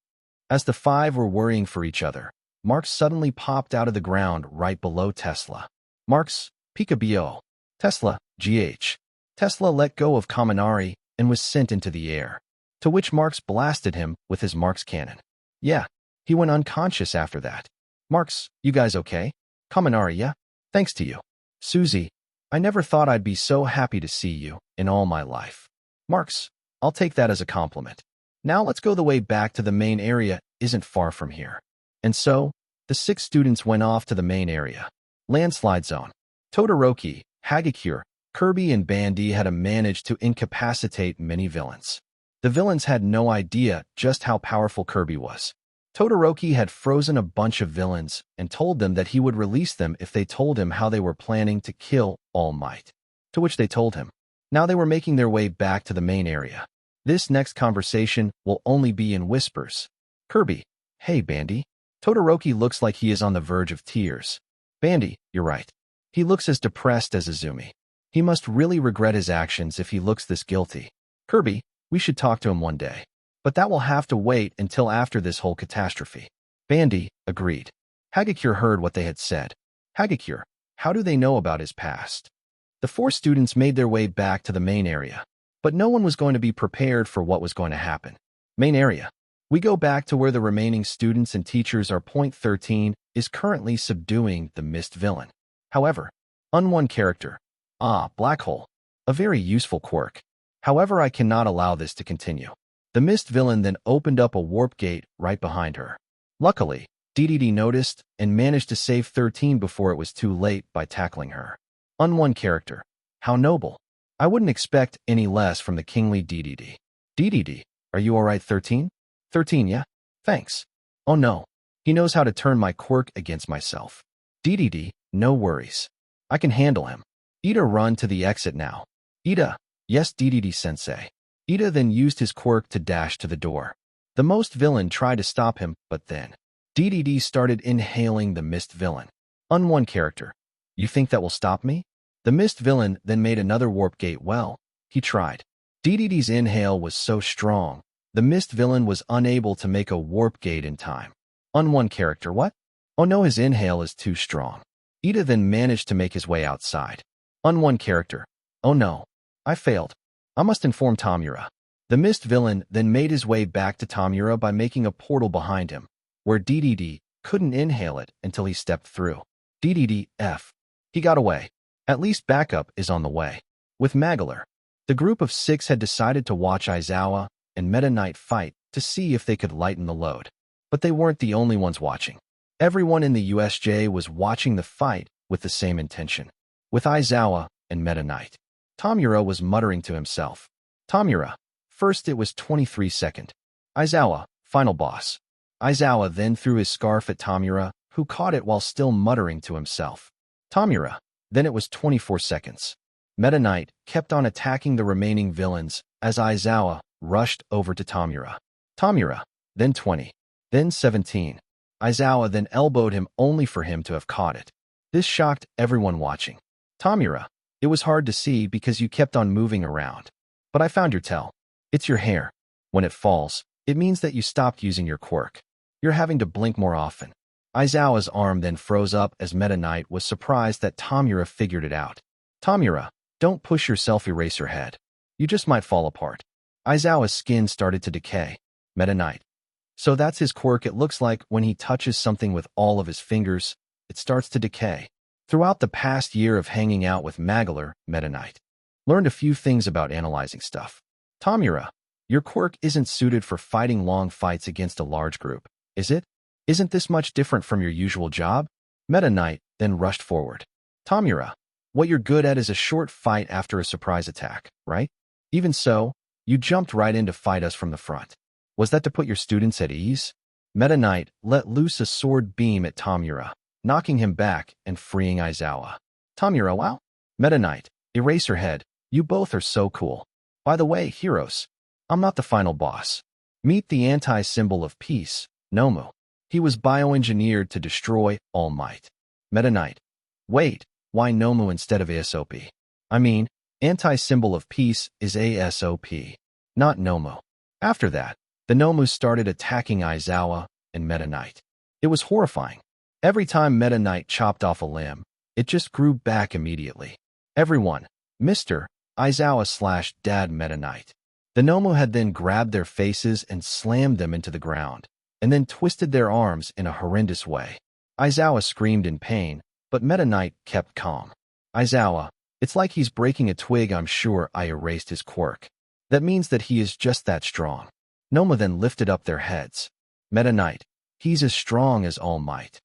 As the 5 were worrying for each other, Marx suddenly popped out of the ground right below Tesla. Marx, Peekaboo. Tesla, GH. Tesla let go of Kaminari and was sent into the air, to which Marx blasted him with his Marx cannon. Yeah, he went unconscious after that. Marx, you guys okay? Kaminari, yeah? Thanks to you. Suzy, I never thought I'd be so happy to see you in all my life. Marx, I'll take that as a compliment. Now let's go the way back to the main area, isn't far from here. And so, the 6 students went off to the main area. Landslide zone. Todoroki, Hagakure, Kirby, and Bandy had managed to incapacitate many villains. The villains had no idea just how powerful Kirby was. Todoroki had frozen a bunch of villains and told them that he would release them if they told him how they were planning to kill All Might. To which they told him. Now they were making their way back to the main area. This next conversation will only be in whispers. Kirby, hey Bandy. Todoroki looks like he is on the verge of tears. Bandy, you're right. He looks as depressed as Izumi. He must really regret his actions if he looks this guilty. Kirby, we should talk to him one day. But that will have to wait until after this whole catastrophe. Bandy agreed. Hagakure heard what they had said. Hagakure, how do they know about his past? The 4 students made their way back to the main area, but no one was going to be prepared for what was going to happen. Main area. We go back to where the remaining students and teachers are. Point 13 is currently subduing the mist villain. However, unone character. Black hole. A very useful quirk. However, I cannot allow this to continue. The mist villain then opened up a warp gate right behind her. Luckily, DDD noticed and managed to save 13 before it was too late by tackling her. Unone character. How noble. I wouldn't expect any less from the kingly DDD. DDD, are you alright, 13? 13, yeah? Thanks. Oh no. He knows how to turn my quirk against myself. DDD, no worries. I can handle him. Ida, run to the exit now. Ida, yes, DDD-sensei. Ida then used his quirk to dash to the door. The most villain tried to stop him, but then DDD started inhaling the mist villain. Unone character. You think that will stop me? The mist villain then made another warp gate. Well, he tried. DDD's inhale was so strong, the mist villain was unable to make a warp gate in time. Unone character, what? Oh no, his inhale is too strong. Ida then managed to make his way outside. Unone character. Oh no. I failed. I must inform Tamura. The mist villain then made his way back to Tamura by making a portal behind him, where DDD couldn't inhale it until he stepped through. DDD F. He got away. At least backup is on the way. With Magolor, the group of 6 had decided to watch Aizawa and Meta Knight fight to see if they could lighten the load. But they weren't the only ones watching. Everyone in the USJ was watching the fight with the same intention. With Aizawa and Meta Knight, Tamura was muttering to himself. Tamura. First it was 23 second. Aizawa, final boss. Aizawa then threw his scarf at Tamura, who caught it while still muttering to himself. Tamura. Then it was 24 seconds. Meta Knight kept on attacking the remaining villains as Aizawa rushed over to Tamura. Tamura. Then 20. Then 17. Aizawa then elbowed him only for him to have caught it. This shocked everyone watching. Tamura. It was hard to see because you kept on moving around. But I found your tell. It's your hair. When it falls, it means that you stopped using your quirk. You're having to blink more often. Aizawa's arm then froze up as Meta Knight was surprised that Tamura figured it out. Tamura, don't push yourself, erase your head. You just might fall apart. Aizawa's skin started to decay. Meta Knight. So that's his quirk. It looks like when he touches something with all of his fingers, it starts to decay. Throughout the past year of hanging out with Magolor, Meta Knight learned a few things about analyzing stuff. Tamura, your quirk isn't suited for fighting long fights against a large group, is it? Isn't this much different from your usual job? Meta Knight then rushed forward. Tamura, what you're good at is a short fight after a surprise attack, right? Even so, you jumped right in to fight us from the front. Was that to put your students at ease? Meta Knight let loose a sword beam at Tamura, knocking him back and freeing Aizawa. Tamura, wow. Meta Knight, Eraserhead, you both are so cool. By the way, heroes, I'm not the final boss. Meet the anti-symbol of peace, Nomu. He was bioengineered to destroy All Might. Meta Knight, wait, why Nomu instead of ASOP? I mean, anti-symbol of peace is ASOP, not Nomu. After that, the Nomu started attacking Aizawa and Meta Knight. It was horrifying. Every time Meta Knight chopped off a limb, it just grew back immediately. Everyone, Mr. Aizawa/Dad Meta Knight. The Nomu had then grabbed their faces and slammed them into the ground, and then twisted their arms in a horrendous way. Aizawa screamed in pain, but Meta Knight kept calm. Aizawa, it's like he's breaking a twig. I'm sure I erased his quirk. That means that he is just that strong. Nomu then lifted up their heads. Meta Knight, he's as strong as All Might.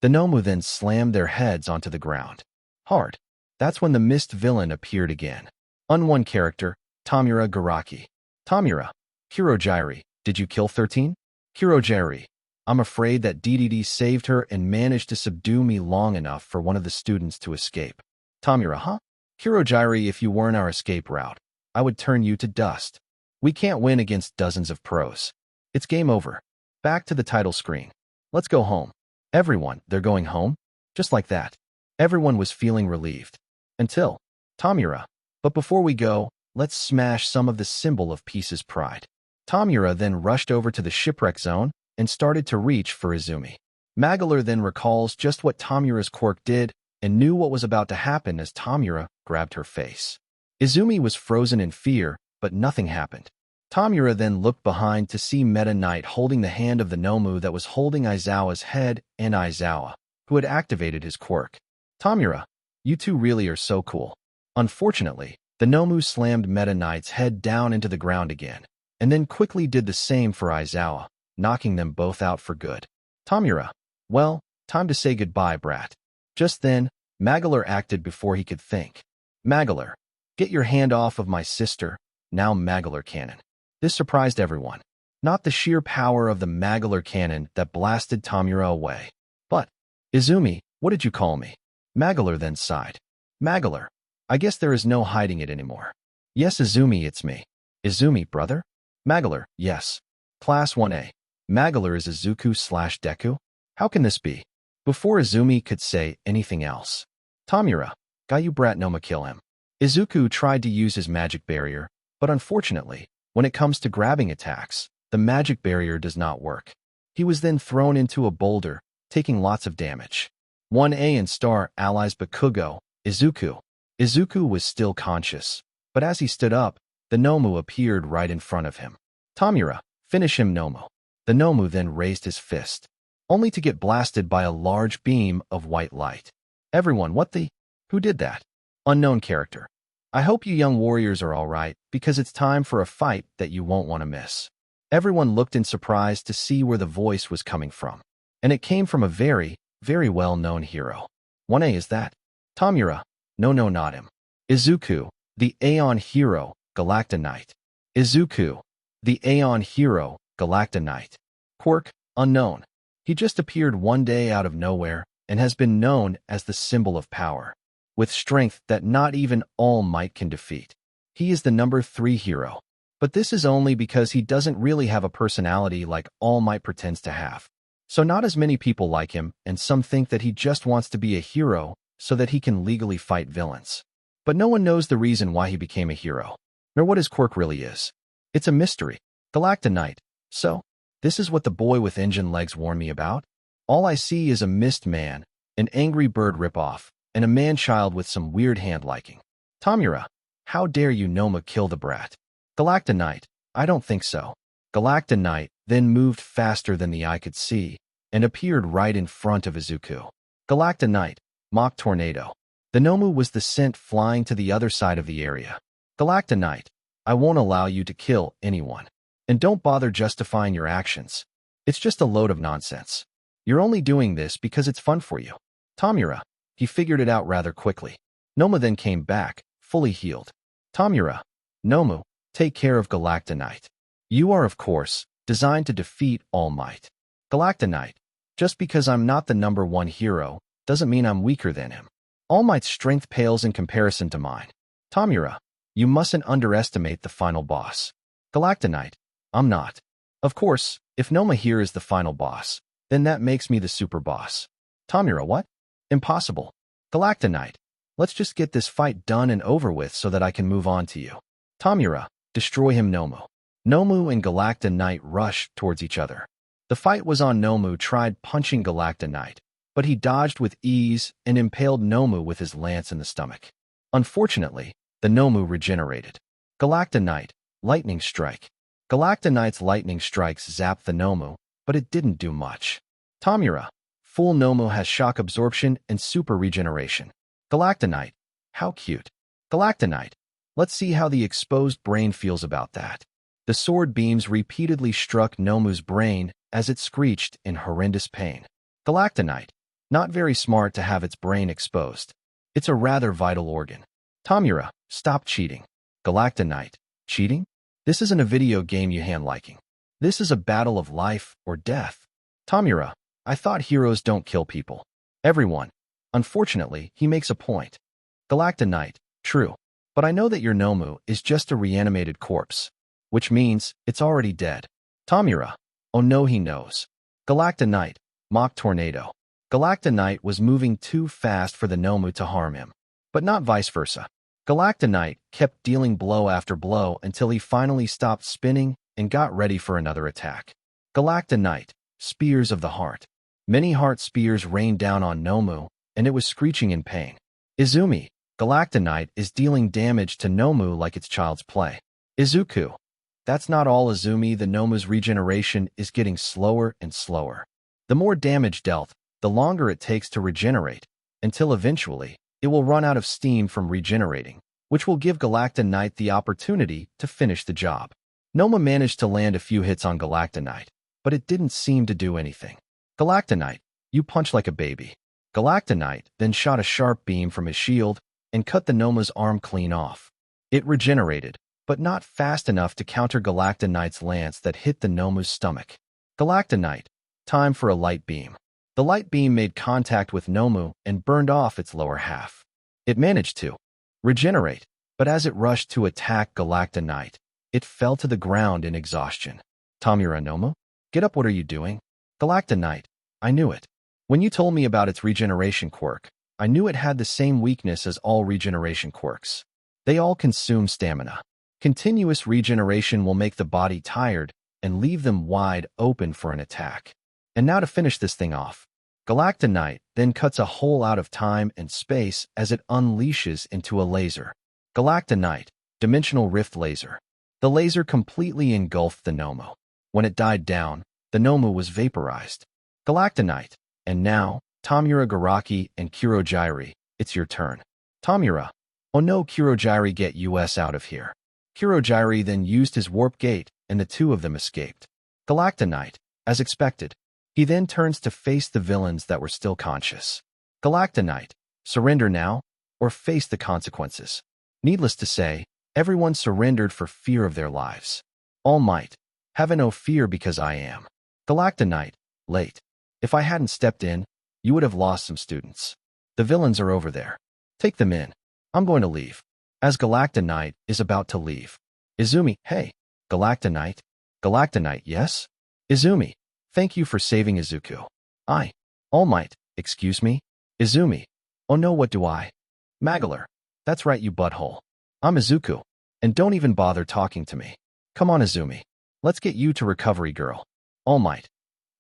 The Nomu then slammed their heads onto the ground. Hard. That's when the mist villain appeared again. Unwon character, Tamura Garaki. Tamura, Hirojiri, did you kill 13? Hirojiri, I'm afraid that DDD saved her and managed to subdue me long enough for one of the students to escape. Tamura, huh? Hirojiri, if you weren't our escape route, I would turn you to dust. We can't win against dozens of pros. It's game over. Back to the title screen. Let's go home. Everyone, they're going home? Just like that. Everyone was feeling relieved. Until Tamura. But before we go, let's smash some of the symbol of peace's pride. Tamura then rushed over to the shipwreck zone and started to reach for Izumi. Magolor then recalls just what Tamura's quirk did and knew what was about to happen as Tamura grabbed her face. Izumi was frozen in fear, but nothing happened. Tamura then looked behind to see Meta Knight holding the hand of the Nomu that was holding Aizawa's head and Aizawa, who had activated his quirk. Tamura, you two really are so cool. Unfortunately, the Nomu slammed Meta Knight's head down into the ground again, and then quickly did the same for Aizawa, knocking them both out for good. Tamura, well, time to say goodbye, brat. Just then, Magolor acted before he could think. Magolor, get your hand off of my sister, now Magolor Cannon. This surprised everyone. Not the sheer power of the Magolor Cannon that blasted Tamura away. But, Izumi, what did you call me? Magolor then sighed. Magolor, I guess there is no hiding it anymore. Yes, Izumi, it's me. Izumi, brother? Magolor, yes. Class 1A. Magolor is Izuku/Deku? How can this be? Before Izumi could say anything else. Tamura, got you brat Noma kill him. Izuku tried to use his magic barrier, but unfortunately, when it comes to grabbing attacks, the magic barrier does not work. He was then thrown into a boulder, taking lots of damage. 1A and star allies Bakugo, Izuku. Izuku was still conscious, but as he stood up, the Nomu appeared right in front of him. Tamura, finish him, Nomu. The Nomu then raised his fist, only to get blasted by a large beam of white light. Everyone, what the? Who did that? Unknown character. I hope you young warriors are all right, because it's time for a fight that you won't want to miss. Everyone looked in surprise to see where the voice was coming from, and it came from a very, very well-known hero. 1A is that? Tamura, no, not him. Izuku, the Aeon hero, Galacta Knight. Izuku, the Aeon hero, Galacta Knight. Quirk, unknown. He just appeared one day out of nowhere and has been known as the symbol of power, with strength that not even All Might can defeat. He is the number 3 hero, but this is only because he doesn't really have a personality like All Might pretends to have. So not as many people like him, and some think that he just wants to be a hero so that he can legally fight villains. But no one knows the reason why he became a hero, nor what his quirk really is. It's a mystery. Galacta Knight. So, this is what the boy with engine legs warned me about? All I see is a mist man, an angry bird ripoff, and a man-child with some weird hand-liking. Tamura, how dare you Noma kill the brat? Galacta Knight, I don't think so. Galacta Knight then moved faster than the eye could see, and appeared right in front of Izuku. Galacta Knight, Mock Tornado. The Nomu was the scent flying to the other side of the area. Galactonite, I won't allow you to kill anyone. And don't bother justifying your actions. It's just a load of nonsense. You're only doing this because it's fun for you. Tamura, he figured it out rather quickly. Nomu then came back, fully healed. Tamura, Nomu, take care of Galactonite. You are, of course, designed to defeat All Might. Galactonite, just because I'm not the #1 hero, doesn't mean I'm weaker than him. All Might's strength pales in comparison to mine. Tamura, you mustn't underestimate the final boss. Galactonite, I'm not. Of course, if Noma here is the final boss, then that makes me the super boss. Tamura, what? Impossible. Galactonite, let's just get this fight done and over with so that I can move on to you. Tamura, destroy him Nomu. Nomu and Galactonite rushed towards each other. The fight was on. Nomu tried punching Galactonite, but he dodged with ease and impaled Nomu with his lance in the stomach. Unfortunately, the Nomu regenerated. Galactonite, lightning strike. Galactonite's lightning strikes zapped the Nomu, but it didn't do much. Tamura, full Nomu has shock absorption and super regeneration. Galactonite, how cute. Galactonite, let's see how the exposed brain feels about that. The sword beams repeatedly struck Nomu's brain as it screeched in horrendous pain. Galactonite, not very smart to have its brain exposed. It's a rather vital organ. Tamura, stop cheating. Galactonite, cheating? This isn't a video game you hand liking. This is a battle of life or death. Tamura, I thought heroes don't kill people. Everyone. Unfortunately, he makes a point. Galactonite, true. But I know that your Nomu is just a reanimated corpse, which means it's already dead. Tamura, oh no, he knows. Galactonite, Mock Tornado. Galactonite was moving too fast for the Nomu to harm him, but not vice versa. Galactonite kept dealing blow after blow until he finally stopped spinning and got ready for another attack. Galactonite, Spears of the Heart. Many heart spears rained down on Nomu, and it was screeching in pain. Izumi, Galactonite is dealing damage to Nomu like it's child's play. Izuku, that's not all. Izumi, the Nomu's regeneration is getting slower and slower. The more damage dealt, the longer it takes to regenerate, until eventually, it will run out of steam from regenerating, which will give Galactonite the opportunity to finish the job. Noma managed to land a few hits on Galactonite, but it didn't seem to do anything. Galactonite, you punch like a baby. Galactonite then shot a sharp beam from his shield and cut the Noma's arm clean off. It regenerated, but not fast enough to counter Galactonite's lance that hit the Nomu's stomach. Galactonite, time for a light beam. The light beam made contact with Nomu and burned off its lower half. It managed to regenerate, but as it rushed to attack Galactonite, it fell to the ground in exhaustion. Tamura, Nomu, get up, what are you doing? Galactonite, I knew it. When you told me about its regeneration quirk, I knew it had the same weakness as all regeneration quirks. They all consume stamina. Continuous regeneration will make the body tired and leave them wide open for an attack. And now to finish this thing off, Galactonite then cuts a hole out of time and space as it unleashes into a laser. Galactonite, Dimensional Rift Laser. The laser completely engulfed the Nomu. When it died down, the Nomu was vaporized. Galactonite, and now, Tamura, Garaki, and Kurogiri, it's your turn. Tamura, oh no, Kurogiri, get us out of here. Kurogiri then used his warp gate, and the two of them escaped. Galactonite, as expected. He then turns to face the villains that were still conscious. Galactonite, surrender now, or face the consequences. Needless to say, everyone surrendered for fear of their lives. All Might, have no fear because I am. Galactonite, late. If I hadn't stepped in, you would have lost some students. The villains are over there. Take them in. I'm going to leave. As Galactonite is about to leave. Izumi, hey. Galactonite? Galactonite, yes? Izumi, thank you for saving Izuku. All Might, excuse me? Izumi, oh no, what do I? Magolor, that's right, you butthole. I'm Izuku, and don't even bother talking to me. Come on, Izumi. Let's get you to Recovery Girl. All Might,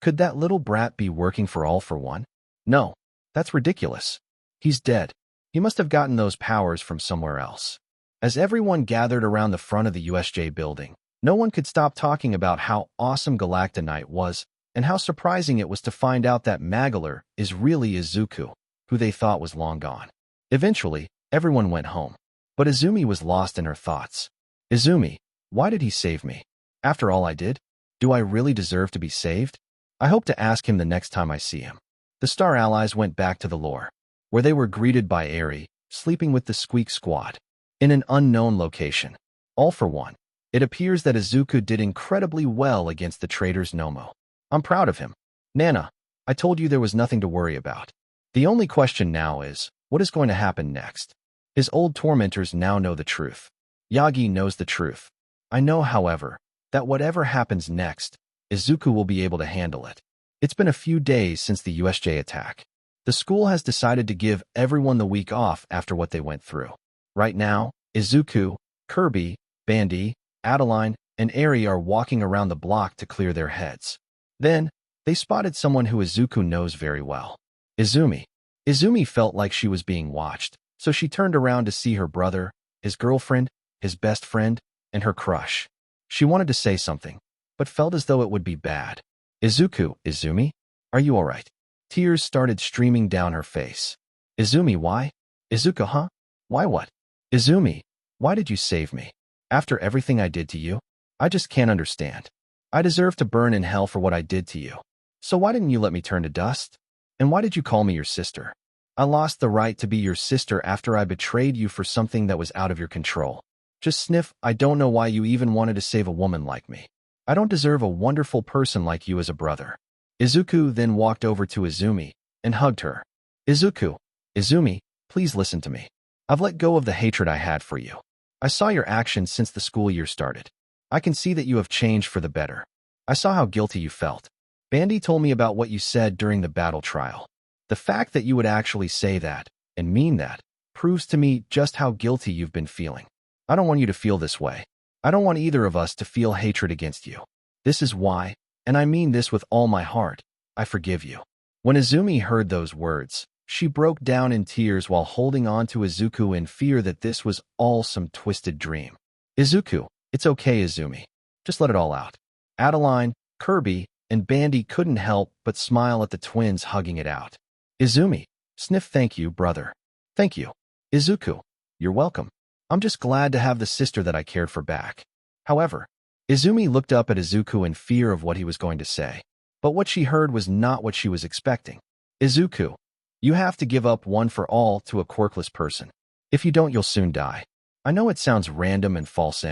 could that little brat be working for All for One? No, that's ridiculous. He's dead. He must have gotten those powers from somewhere else. As everyone gathered around the front of the USJ building, no one could stop talking about how awesome Galactonite was and how surprising it was to find out that Magolor is really Izuku. who they thought was long gone. Eventually, everyone went home. But Izumi was lost in her thoughts. Izumi, why did he save me? After all I did? Do I really deserve to be saved? I hope to ask him the next time I see him. The Star Allies went back to the lore, where they were greeted by Eri, sleeping with the Squeak Squad, in an unknown location. All for one. It appears that Izuku did incredibly well against the traitor's Nomo. I'm proud of him. Nana, I told you there was nothing to worry about. The only question now is, what is going to happen next? His old tormentors now know the truth. Yagi knows the truth. I know, however, that whatever happens next, Izuku will be able to handle it. It's been a few days since the USJ attack. The school has decided to give everyone the week off after what they went through. Right now, Izuku, Kirby, Bandy, Adeline, and Eri are walking around the block to clear their heads. Then, they spotted someone who Izuku knows very well. Izumi. Izumi felt like she was being watched, so she turned around to see her brother, his girlfriend, his best friend, and her crush. She wanted to say something, but felt as though it would be bad. Izuku, Izumi? Are you alright? Tears started streaming down her face. Izumi, why? Izuku, huh? Why what? Izumi, why did you save me? After everything I did to you? I just can't understand. I deserve to burn in hell for what I did to you. So why didn't you let me turn to dust? And why did you call me your sister? I lost the right to be your sister after I betrayed you for something that was out of your control. Just sniff, I don't know why you even wanted to save a woman like me. I don't deserve a wonderful person like you as a brother. Izuku then walked over to Izumi and hugged her. Izuku, Izumi, please listen to me. I've let go of the hatred I had for you. I saw your actions since the school year started. I can see that you have changed for the better. I saw how guilty you felt. Bandy told me about what you said during the battle trial. The fact that you would actually say that, and mean that, proves to me just how guilty you've been feeling. I don't want you to feel this way. I don't want either of us to feel hatred against you. This is why, and I mean this with all my heart, I forgive you. When Izumi heard those words, she broke down in tears while holding on to Izuku in fear that this was all some twisted dream. Izuku, it's okay, Izumi. Just let it all out. Adeline, Kirby, and Bandy couldn't help but smile at the twins hugging it out. Izumi, sniff, thank you, brother. Thank you. Izuku, you're welcome. I'm just glad to have the sister that I cared for back. However, Izumi looked up at Izuku in fear of what he was going to say. But what she heard was not what she was expecting. Izuku, you have to give up one for all to a quirkless person. If you don't, you'll soon die. I know it sounds random and false,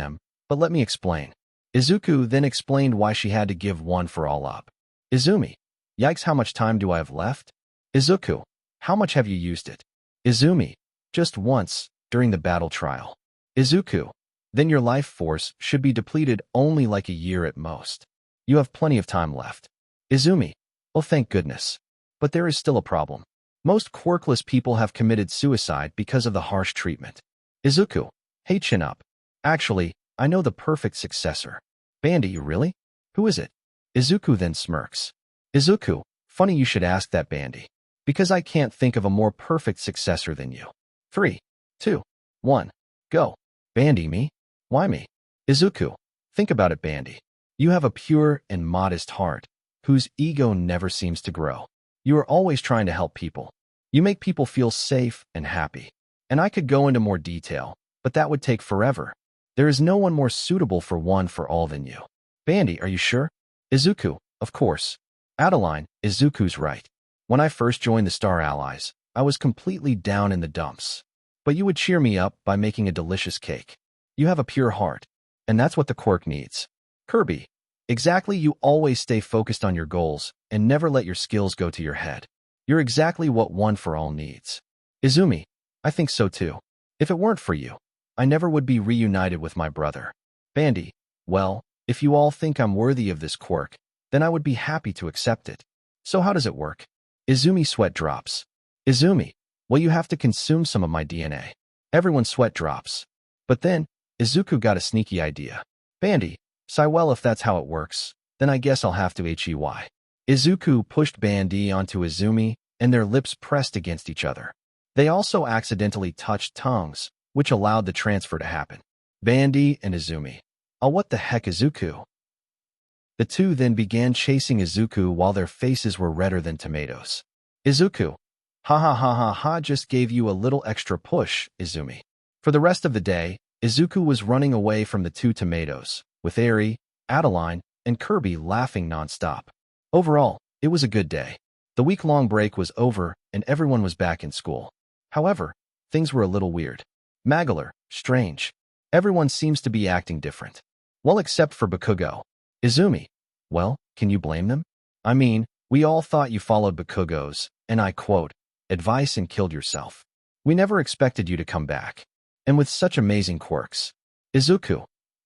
but let me explain. Izuku then explained why she had to give one for all up. Izumi, yikes, how much time do I have left? Izuku, how much have you used it? Izumi, just once, during the battle trial. Izuku, then your life force should be depleted only like a year at most. You have plenty of time left. Izumi, oh thank goodness. But there is still a problem. Most quirkless people have committed suicide because of the harsh treatment. Izuku, hey, chin up. Actually, I know the perfect successor. Bandy, you really? Who is it? Izuku then smirks. Izuku, funny you should ask that, Bandy. Because I can't think of a more perfect successor than you. 3, 2, 1, go. Bandy, me? Why me? Izuku, think about it, Bandy. You have a pure and modest heart, whose ego never seems to grow. You are always trying to help people. You make people feel safe and happy. And I could go into more detail, but that would take forever. There is no one more suitable for one for all than you. Bandy, are you sure? Izuku, of course. Adeline, Izuku's right. When I first joined the Star Allies, I was completely down in the dumps. But you would cheer me up by making a delicious cake. You have a pure heart, and that's what the quirk needs. Kirby, exactly, you always stay focused on your goals and never let your skills go to your head. You're exactly what one for all needs. Izumi, I think so too. If it weren't for you, I never would be reunited with my brother. Bandy, well, if you all think I'm worthy of this quirk, then I would be happy to accept it. So how does it work? Izumi sweat drops. Izumi, well, you have to consume some of my DNA. Everyone's sweat drops. But then, Izuku got a sneaky idea. Bandy, sigh, well, if that's how it works, then I guess I'll have to HEY. Izuku pushed Bandy onto Izumi, and their lips pressed against each other. They also accidentally touched tongues, which allowed the transfer to happen. Bandy and Izumi. Oh, what the heck, Izuku? The two then began chasing Izuku while their faces were redder than tomatoes. Izuku, Ha ha ha ha ha, just gave you a little extra push, Izumi. For the rest of the day, Izuku was running away from the two tomatoes, with Eri, Adeline, and Kirby laughing nonstop. Overall, it was a good day. The week-long break was over, and everyone was back in school. However, things were a little weird. Magolor, strange. Everyone seems to be acting different. Well, except for Bakugo. Izumi. Well, can you blame them? I mean, we all thought you followed Bakugo's, and I quote, advice and killed yourself. We never expected you to come back. And with such amazing quirks. Izuku.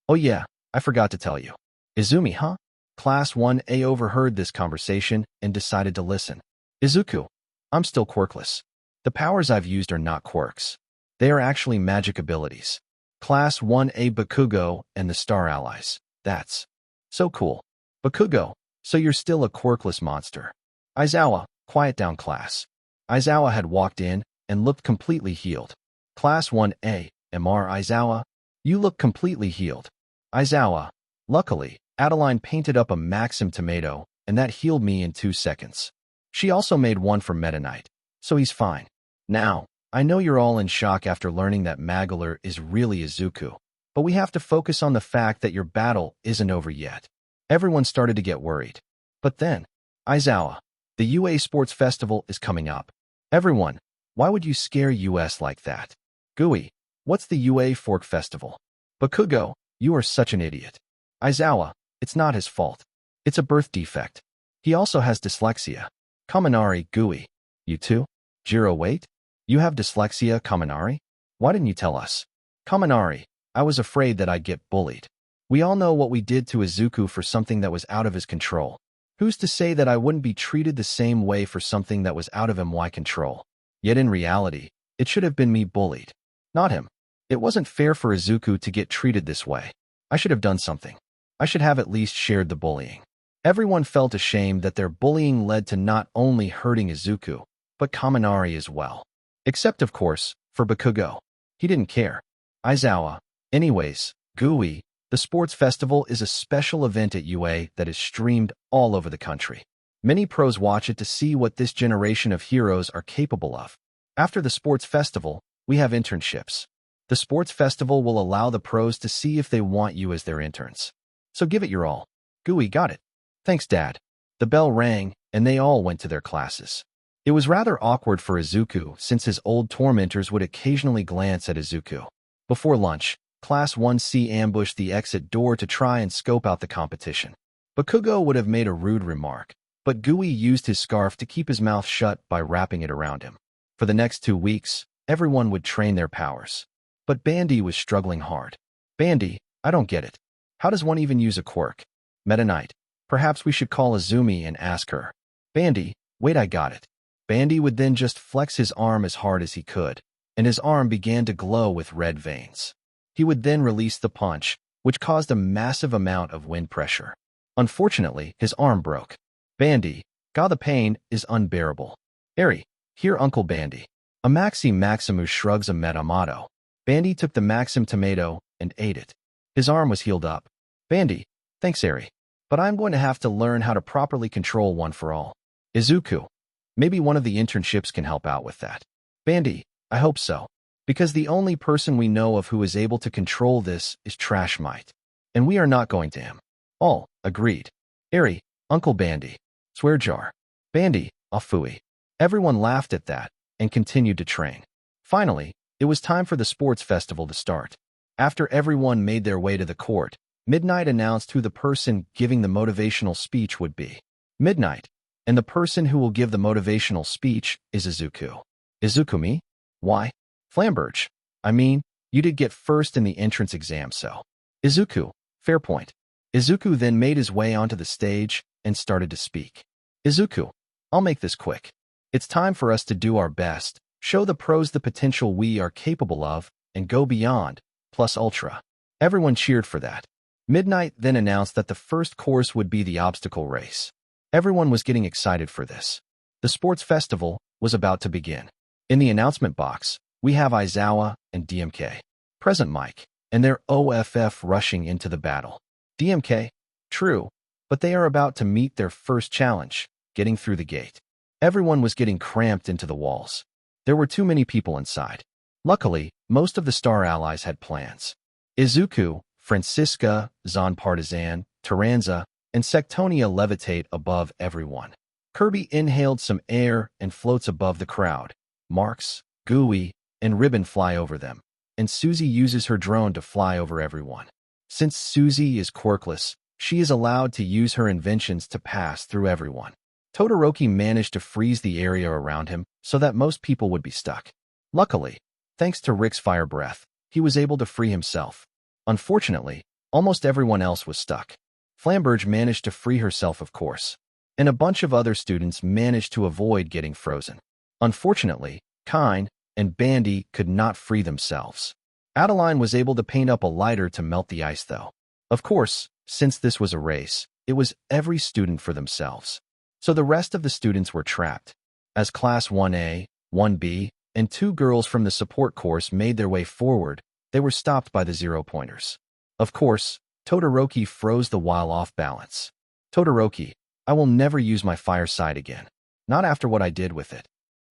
Oh yeah, I forgot to tell you. Izumi, huh? Class 1A overheard this conversation and decided to listen. Izuku. I'm still quirkless. The powers I've used are not quirks. They are actually magic abilities. Class 1A Bakugo and the Star Allies. That's so cool. Bakugo, so you're still a quirkless monster. Aizawa, quiet down class. Aizawa had walked in and looked completely healed. Class 1A, Mr. Aizawa, you look completely healed. Aizawa, luckily, Adeline painted up a Maxim tomato, and that healed me in 2 seconds. She also made one for Meta Knight, so he's fine. Now, I know you're all in shock after learning that Magolor is really Izuku, but we have to focus on the fact that your battle isn't over yet. Everyone started to get worried. But then, Aizawa, the UA Sports Festival is coming up. Everyone, why would you scare US like that? Gui, what's the UA Fork Festival? Bakugo, you are such an idiot. Aizawa, it's not his fault. It's a birth defect. He also has dyslexia. Kaminari, Gui. You too? Jiro, wait? You have dyslexia, Kaminari? Why didn't you tell us? Kaminari, I was afraid that I'd get bullied. We all know what we did to Izuku for something that was out of his control. Who's to say that I wouldn't be treated the same way for something that was out of my control? Yet in reality, it should have been me bullied, not him. It wasn't fair for Izuku to get treated this way. I should have done something. I should have at least shared the bullying. Everyone felt ashamed that their bullying led to not only hurting Izuku, but Kaminari as well. Except, of course, for Bakugo. He didn't care. Aizawa. Anyways, Gui, the sports festival is a special event at UA that is streamed all over the country. Many pros watch it to see what this generation of heroes are capable of. After the sports festival, we have internships. The sports festival will allow the pros to see if they want you as their interns. So give it your all. Gui got it. Thanks, Dad. The bell rang, and they all went to their classes. It was rather awkward for Izuku since his old tormentors would occasionally glance at Izuku. Before lunch, Class 1C ambushed the exit door to try and scope out the competition. Bakugo would have made a rude remark, but Gui used his scarf to keep his mouth shut by wrapping it around him. For the next 2 weeks, everyone would train their powers. But Bandy was struggling hard. Bandy, I don't get it. How does one even use a quirk? Meta Knight, perhaps we should call Izumi and ask her. Bandy, wait, I got it. Bandy would then just flex his arm as hard as he could, and his arm began to glow with red veins. He would then release the punch, which caused a massive amount of wind pressure. Unfortunately, his arm broke. Bandy, God, the pain is unbearable. Eri, here Uncle Bandy. A Maximus shrugs a metamato. Bandy took the Maxim tomato and ate it. His arm was healed up. Bandy, thanks Eri. But I'm going to have to learn how to properly control one for all. Izuku, maybe one of the internships can help out with that. Bandy, I hope so. Because the only person we know of who is able to control this is Trash Might. And we are not going to him. All, agreed. Eri, Uncle Bandy. Swear jar. Bandy, Afui. Everyone laughed at that and continued to train. Finally, it was time for the sports festival to start. After everyone made their way to the court, Midnight announced who the person giving the motivational speech would be. Midnight. And the person who will give the motivational speech is Izuku. Izuku me? Why? Flamberge. I mean, you did get first in the entrance exam, so. Izuku. Fair point. Izuku then made his way onto the stage and started to speak. Izuku. I'll make this quick. It's time for us to do our best, show the pros the potential we are capable of, and go beyond, plus ultra. Everyone cheered for that. Midnight then announced that the first course would be the obstacle race. Everyone was getting excited for this. The sports festival was about to begin. In the announcement box, we have Aizawa and DMK, present Mike, and their OFF rushing into the battle. DMK? True, but they are about to meet their first challenge, getting through the gate. Everyone was getting cramped into the walls. There were too many people inside. Luckily, most of the star allies had plans. Izuku, Francisca, Zon Partizan, Taranza, and Sectonia levitate above everyone. Kirby inhaled some air and floats above the crowd. Marks, Gooey, and Ribbon fly over them, and Suzy uses her drone to fly over everyone. Since Suzy is quirkless, she is allowed to use her inventions to pass through everyone. Todoroki managed to freeze the area around him so that most people would be stuck. Luckily, thanks to Rick's fire breath, he was able to free himself. Unfortunately, almost everyone else was stuck. Flamberge managed to free herself, of course, and a bunch of other students managed to avoid getting frozen. Unfortunately, Kine and Bandy could not free themselves. Adeline was able to paint up a lighter to melt the ice, though. Of course, since this was a race, it was every student for themselves. So the rest of the students were trapped. As Class 1A, 1B, and 2 girls from the support course made their way forward, they were stopped by the 0-pointers. Of course, Todoroki froze the while off balance. Todoroki, I will never use my fire side again. Not after what I did with it.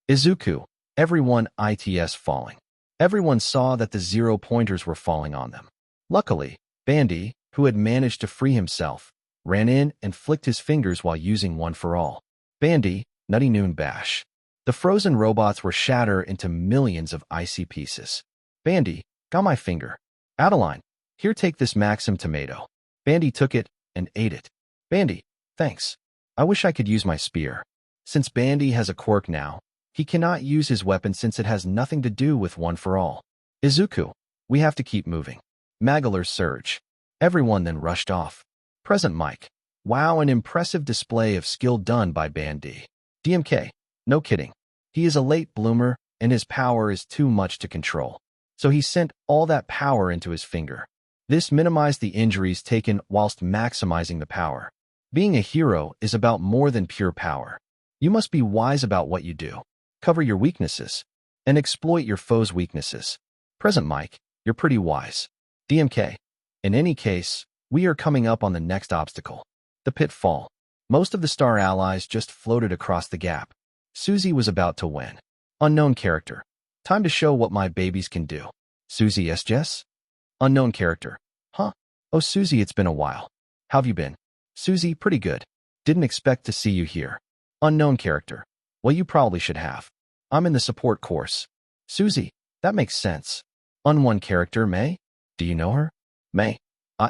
Izuku, everyone its falling. Everyone saw that the 0-pointers were falling on them. Luckily, Bandy, who had managed to free himself, ran in and flicked his fingers while using One for All. Bandy, Nutty Noon Bash. The frozen robots were shattered into millions of icy pieces. Bandy, got my finger. Adeline, here, take this Maxim tomato. Bandy took it and ate it. Bandy, thanks. I wish I could use my spear. Since Bandy has a quirk now, he cannot use his weapon since it has nothing to do with One for All. Izuku, we have to keep moving. Magolor surge. Everyone then rushed off. Present Mike. Wow, an impressive display of skill done by Bandy. DMK, no kidding. He is a late bloomer and his power is too much to control. So he sent all that power into his finger. This minimized the injuries taken whilst maximizing the power. Being a hero is about more than pure power. You must be wise about what you do, cover your weaknesses, and exploit your foes' weaknesses. Present Mike, you're pretty wise. DMK. In any case, we are coming up on the next obstacle. The pitfall. Most of the star allies just floated across the gap. Suzy was about to win. Unknown character. Time to show what my babies can do. Suzy, yes, Jess? Unknown character. Huh? Oh, Suzy, it's been a while. How've you been? Suzy, pretty good. Didn't expect to see you here. Unknown character. Well, you probably should have. I'm in the support course. Suzy, that makes sense. Unknown character, May? Do you know her? May.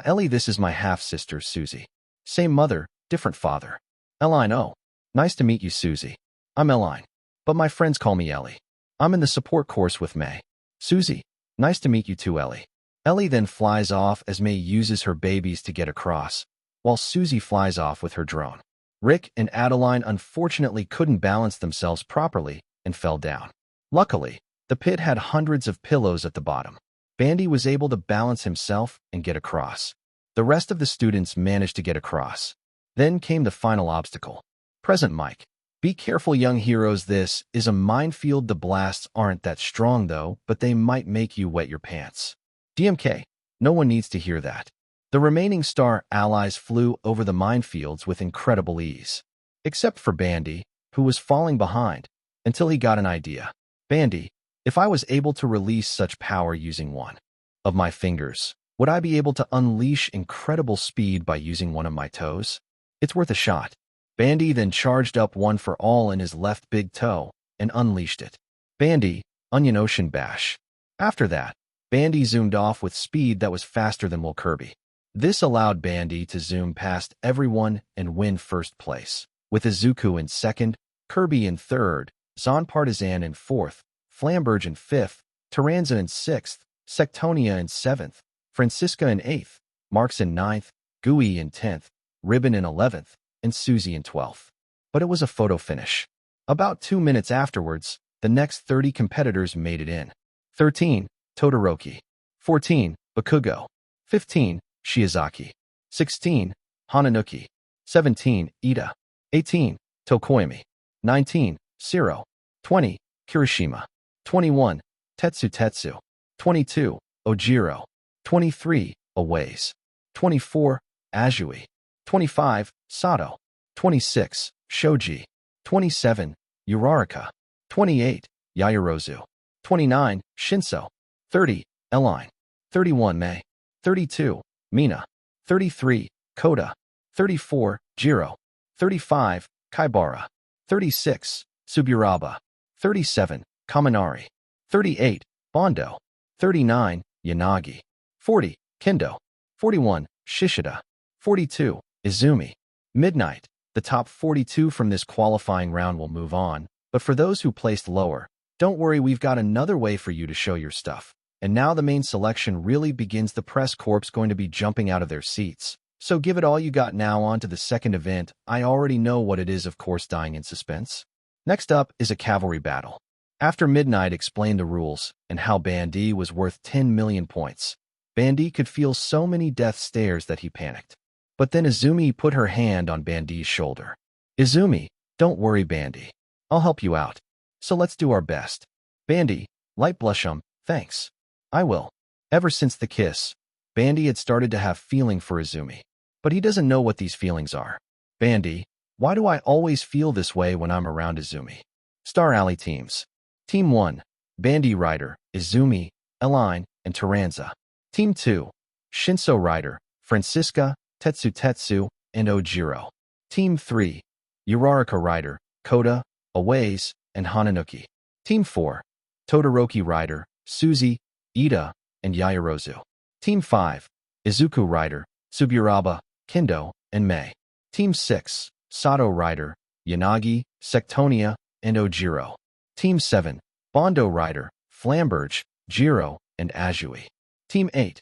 Ellie, this is my half-sister, Suzy. Same mother, different father. Elline, oh. Nice to meet you, Suzy. I'm Elline, but my friends call me Ellie. I'm in the support course with May. Suzy, nice to meet you too, Ellie. Ellie then flies off as May uses her babies to get across, while Suzy flies off with her drone. Rick and Adeline unfortunately couldn't balance themselves properly and fell down. Luckily, the pit had hundreds of pillows at the bottom. Bandy was able to balance himself and get across. The rest of the students managed to get across. Then came the final obstacle. Present Mike. Be careful, young heroes, this is a minefield. The blasts aren't that strong though, but they might make you wet your pants. DMK, no one needs to hear that. The remaining star allies flew over the minefields with incredible ease. Except for Bandy, who was falling behind, until he got an idea. Bandy, if I was able to release such power using one of my fingers, would I be able to unleash incredible speed by using one of my toes? It's worth a shot. Bandy then charged up One for All in his left big toe and unleashed it. Bandy, Onion Ocean Bash. After that, Bandy zoomed off with speed that was faster than Will Kirby. This allowed Bandy to zoom past everyone and win first place, with Izuku in second, Kirby in third, Zon Partizan in fourth, Flamberge in fifth, Taranza in sixth, Sectonia in seventh, Francisca in eighth, Marks in ninth, Gooey in 10th, Ribbon in 11th, and Suzy in 12th. But it was a photo finish. About 2 minutes afterwards, the next 30 competitors made it in. 13, Todoroki. 14, Bakugo. 15, Shiozaki. 16, Hananuki. 17, Ida. 18, Tokoyami. 19, Siro. 20, Kirishima. 21, Tetsu. 22, Ojiro. 23, Aways. 24, Ajui. 25, Sato. 26, Shoji. 27, Uraraka. 28, Yaoyorozu. 29, Shinso. 30, Eline. 31, Mei. 32, Mina. 33, Koda. 34, Jiro. 35, Kaibara. 36, Suburaba. 37, Kaminari. 38, Bondo. 39, Yanagi. 40, Kendo. 41, Shishida. 42, Izumi. Midnight. The top 42 from this qualifying round will move on, but for those who placed lower, don't worry, we've got another way for you to show your stuff. And now the main selection really begins. The press corps going to be jumping out of their seats. So give it all you got. Now on to the second event. I already know what it is, of course, dying in suspense. Next up is a cavalry battle. After Midnight explained the rules and how Bandy was worth 10 million points, Bandy could feel so many death stares that he panicked. But then Izumi put her hand on Bandy's shoulder. Izumi, don't worry, Bandy. I'll help you out. So let's do our best. Bandy, light blush thanks. I will. Ever since the kiss, Bandy had started to have feeling for Izumi. But he doesn't know what these feelings are. Bandy, why do I always feel this way when I'm around Izumi? Star Alley teams. Team 1, Bandy Rider, Izumi, Eline, and Taranza. Team 2, Shinso Rider, Francisca, Tetsu, and Ojiro. Team 3, Uraraka Rider, Koda, Awaze, and Hananuki. Team 4, Todoroki Rider, Suzy, Ida, and Yaoyorozu. Team 5, Izuku Rider, Suburaba, Kendo, and Mei. Team 6, Sato Rider, Yanagi, Sectonia, and Ojiro. Team 7, Bondo Rider, Flamberge, Jiro, and Azui. Team 8,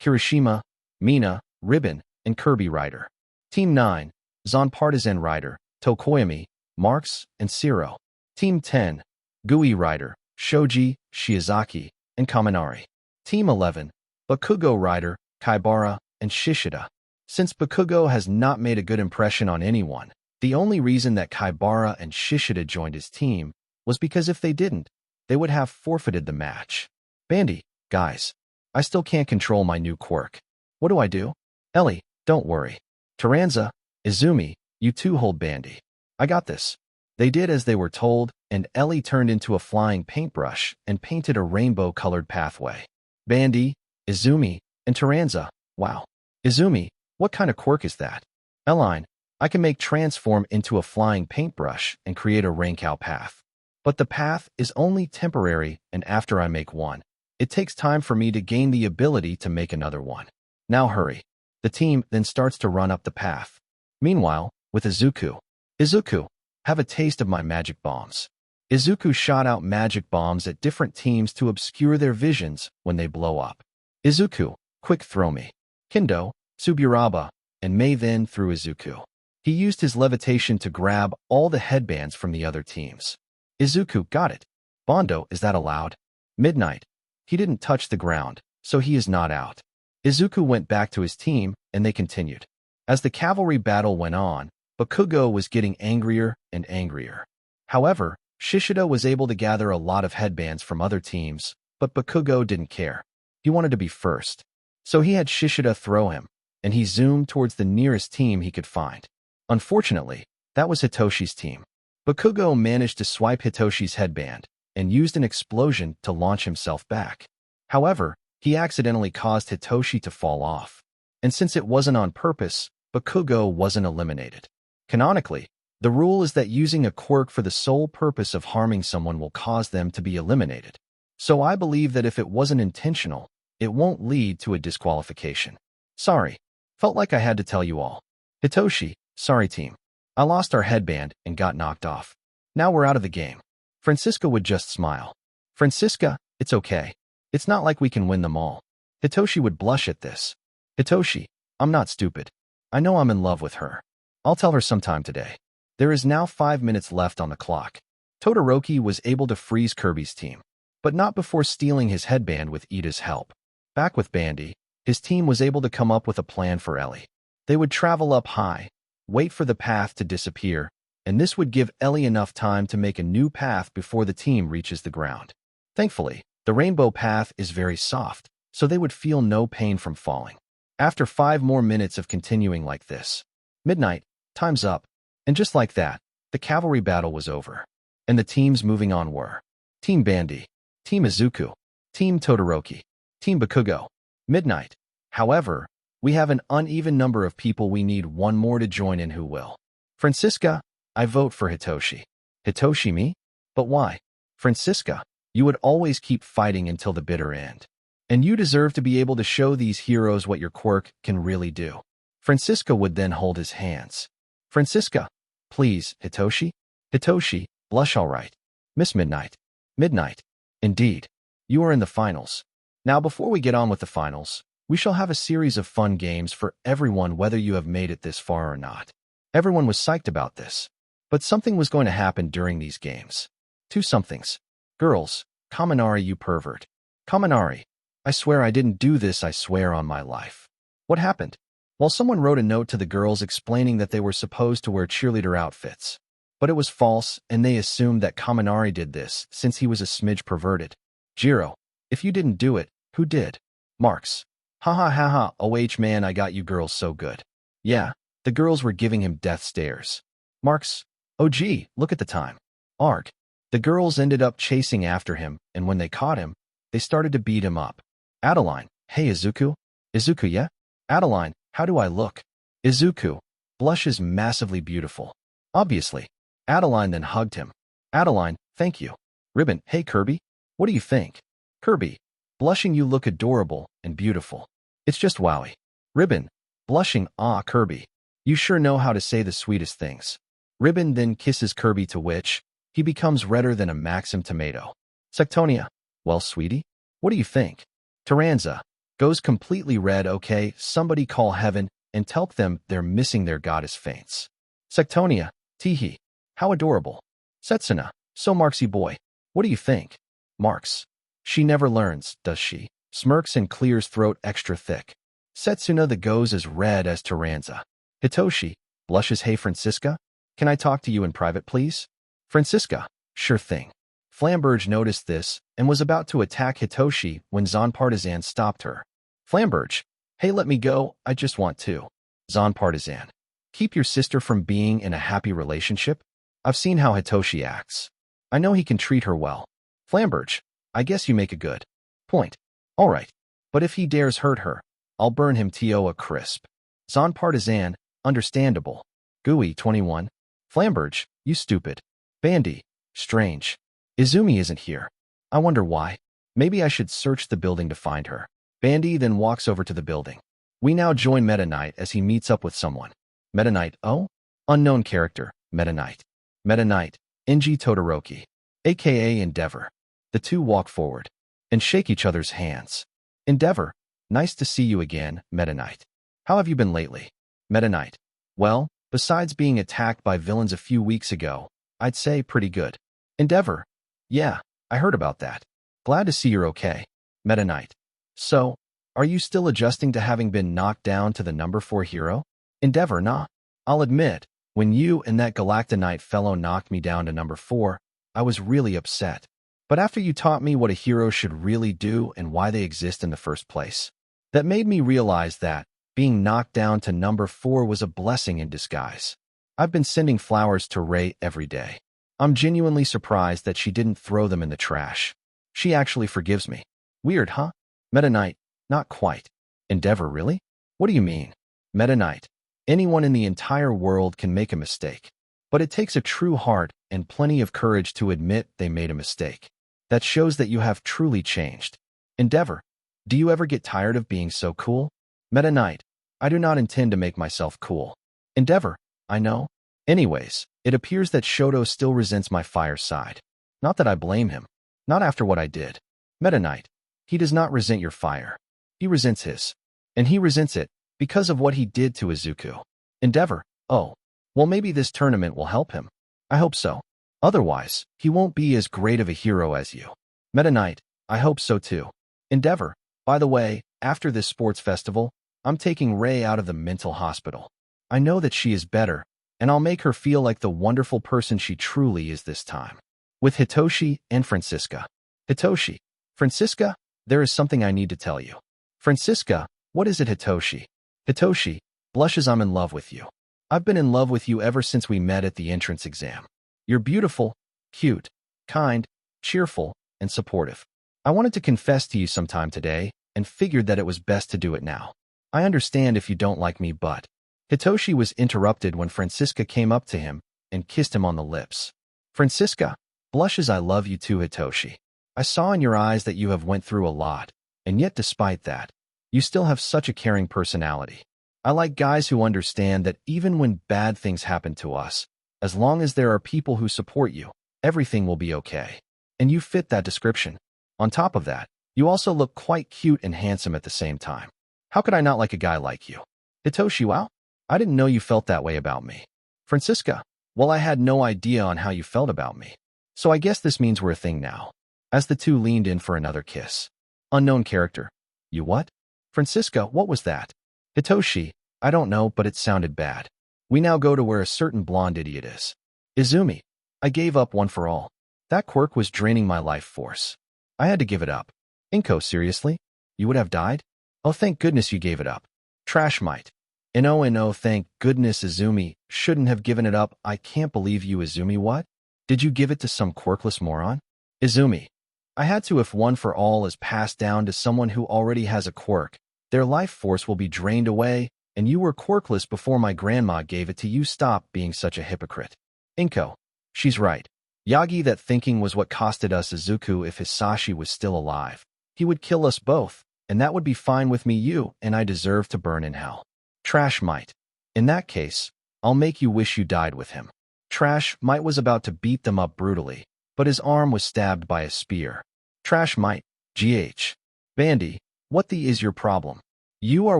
Kirishima, Mina, Ribbon, and Kirby Rider. Team 9, Zon Partisan Rider, Tokoyami, Marks, and Siro. Team 10, Gui Rider, Shoji, Shiozaki, and Kaminari. Team 11, Bakugo Rider, Kaibara, and Shishida. Since Bakugo has not made a good impression on anyone, the only reason that Kaibara and Shishida joined his team was because if they didn't, they would have forfeited the match. Bandy, guys, I still can't control my new quirk. What do I do? Ellie, don't worry. Taranza, Izumi, you two hold Bandy. I got this. They did as they were told, and Ellie turned into a flying paintbrush and painted a rainbow-colored pathway. Bandy, Izumi, and Taranza, wow. Izumi, what kind of quirk is that? Eline, I can make transform into a flying paintbrush and create a raincow path. But the path is only temporary, and after I make one, it takes time for me to gain the ability to make another one. Now hurry. The team then starts to run up the path. Meanwhile, with Izuku. Izuku, have a taste of my magic bombs. Izuku shot out magic bombs at different teams to obscure their visions when they blow up. Izuku, quick throw me. Kendo, Suburaba, and Mei then threw Izuku. He used his levitation to grab all the headbands from the other teams. Izuku got it. Bondo, is that allowed? Midnight. He didn't touch the ground, so he is not out. Izuku went back to his team, and they continued. As the cavalry battle went on, Bakugo was getting angrier and angrier. However, Shishida was able to gather a lot of headbands from other teams, but Bakugo didn't care. He wanted to be first. So he had Shishida throw him, and he zoomed towards the nearest team he could find. Unfortunately, that was Hitoshi's team. Bakugo managed to swipe Hitoshi's headband and used an explosion to launch himself back. However, he accidentally caused Hitoshi to fall off. And since it wasn't on purpose, Bakugo wasn't eliminated. Canonically, the rule is that using a quirk for the sole purpose of harming someone will cause them to be eliminated. So I believe that if it wasn't intentional, it won't lead to a disqualification. Sorry. Felt like I had to tell you all. Hitoshi, sorry team. I lost our headband and got knocked off. Now we're out of the game. Francisca would just smile. Francisca, it's okay. It's not like we can win them all. Hitoshi would blush at this. Hitoshi, I'm not stupid. I know I'm in love with her. I'll tell her sometime today. There is now 5 minutes left on the clock. Todoroki was able to freeze Kirby's team, but not before stealing his headband with Ida's help. Back with Bandy, his team was able to come up with a plan for Ellie. They would travel up high, wait for the path to disappear, and this would give Ellie enough time to make a new path before the team reaches the ground. Thankfully, the rainbow path is very soft, so they would feel no pain from falling. After 5 more minutes of continuing like this, midnight, time's up, and just like that, the cavalry battle was over. And the teams moving on were Team Bandy, Team Izuku, Team Todoroki, Team Bakugo, Midnight. However, we have an uneven number of people. We need one more to join in. Who will? Francisca, I vote for Hitoshi. Hitoshi, me? But why? Francisca, you would always keep fighting until the bitter end. And you deserve to be able to show these heroes what your quirk can really do. Francisca would then hold his hands. Francisca, please, Hitoshi? Hitoshi, blush all right. Miss Midnight. Midnight. Indeed. You are in the finals. Now before we get on with the finals, we shall have a series of fun games for everyone whether you have made it this far or not. Everyone was psyched about this. But something was going to happen during these games. Two somethings. Girls, Kaminari, you pervert. Kaminari, I swear I didn't do this, I swear on my life. What happened? Well, someone wrote a note to the girls explaining that they were supposed to wear cheerleader outfits. But it was false, and they assumed that Kaminari did this, since he was a smidge perverted. Jiro, if you didn't do it, who did? Marks. Ha ha ha ha, oh man, I got you girls so good. Yeah, the girls were giving him death stares. Marks. Oh gee, look at the time. Arg. The girls ended up chasing after him, and when they caught him, they started to beat him up. Adeline, hey Izuku? Izuku, yeah? Adeline, how do I look? Izuku, blush is massively beautiful. Obviously. Adeline then hugged him. Adeline, thank you. Ribbon, hey Kirby? What do you think? Kirby, blushing, you look adorable and beautiful. It's just wowie. Ribbon, blushing, ah Kirby. You sure know how to say the sweetest things. Ribbon then kisses Kirby, to which he becomes redder than a Maxim tomato. Sectonia, well sweetie, what do you think? Taranza goes completely red. Okay, somebody call heaven and tell them they're missing their goddess faints. Sectonia, teehee, how adorable. Setsuna, so Marksy boy, what do you think? Marks, she never learns, does she? Smirks and clears throat extra thick. Setsuna that goes as red as Taranza. Hitoshi, blushes, hey Francisca, can I talk to you in private please? Francisca, sure thing. Flamberge noticed this and was about to attack Hitoshi when Zonpartisan stopped her. Flamberge, hey let me go, I just want to. Zonpartisan, keep your sister from being in a happy relationship? I've seen how Hitoshi acts. I know he can treat her well. Flamberge, I guess you make a good point. All right, but if he dares hurt her, I'll burn him to a crisp. Zonpartisan, understandable. Gooey 21. Flamberge, you stupid. Bandy, strange. Izumi isn't here. I wonder why. Maybe I should search the building to find her. Bandy then walks over to the building. We now join Meta Knight as he meets up with someone. Meta Knight, oh? Unknown character, Meta Knight. Meta Knight, Inji Todoroki, aka Endeavor. The two walk forward and shake each other's hands. Endeavor, nice to see you again, Meta Knight. How have you been lately? Meta Knight, well, besides being attacked by villains a few weeks ago, I'd say pretty good. Endeavor, yeah, I heard about that. Glad to see you're okay. Meta Knight, so, are you still adjusting to having been knocked down to the number 4 hero? Endeavor, nah. I'll admit, when you and that Galactonite fellow knocked me down to number 4, I was really upset. But after you taught me what a hero should really do and why they exist in the first place, that made me realize that being knocked down to number 4 was a blessing in disguise. I've been sending flowers to Rei every day. I'm genuinely surprised that she didn't throw them in the trash. She actually forgives me. Weird, huh? Meta Knight, not quite. Endeavor, really? What do you mean? Meta Knight, anyone in the entire world can make a mistake. But it takes a true heart and plenty of courage to admit they made a mistake. That shows that you have truly changed. Endeavor, do you ever get tired of being so cool? Meta Knight, I do not intend to make myself cool. Endeavor, I know. Anyways, it appears that Shoto still resents my fire side. Not that I blame him. Not after what I did. Meta Knight, he does not resent your fire. He resents his. And he resents it because of what he did to Izuku. Endeavor, oh, well maybe this tournament will help him. I hope so. Otherwise, he won't be as great of a hero as you. Meta Knight, I hope so too. Endeavor, by the way, after this sports festival, I'm taking Rei out of the mental hospital. I know that she is better, and I'll make her feel like the wonderful person she truly is this time. With Hitoshi and Francisca. Hitoshi, Francisca, there is something I need to tell you. Francisca, what is it Hitoshi? Hitoshi, blushes, I'm in love with you. I've been in love with you ever since we met at the entrance exam. You're beautiful, cute, kind, cheerful, and supportive. I wanted to confess to you sometime today and figured that it was best to do it now. I understand if you don't like me, but Hitoshi was interrupted when Francisca came up to him and kissed him on the lips. Francisca blushes. I love you too, Hitoshi. I saw in your eyes that you have went through a lot, and yet despite that, you still have such a caring personality. I like guys who understand that even when bad things happen to us, as long as there are people who support you, everything will be okay. And you fit that description. On top of that, you also look quite cute and handsome at the same time. How could I not like a guy like you? Hitoshi, wow, I didn't know you felt that way about me. Francisca, well, I had no idea on how you felt about me. So I guess this means we're a thing now. As the two leaned in for another kiss. Unknown character. You what? Francisca, what was that? Hitoshi, I don't know, but it sounded bad. We now go to where a certain blonde idiot is. Izumi, I gave up one for all. That quirk was draining my life force. I had to give it up. Inko, seriously? You would have died? Oh, thank goodness you gave it up. Trash mite. No, thank goodness Izumi shouldn't have given it up. I can't believe you, Izumi. What? Did you give it to some quirkless moron? Izumi, I had to. If one for all is passed down to someone who already has a quirk, their life force will be drained away, and you were quirkless before my grandma gave it to you. Stop being such a hypocrite. Inko, she's right. Yagi, that thinking was what costed us Izuku. If Hisashi was still alive, he would kill us both, and that would be fine with me. You and I deserve to burn in hell. Trash mite. In that case, I'll make you wish you died with him. Trash mite was about to beat them up brutally, but his arm was stabbed by a spear. Trash mite. GH. Bandy, what the is your problem? You are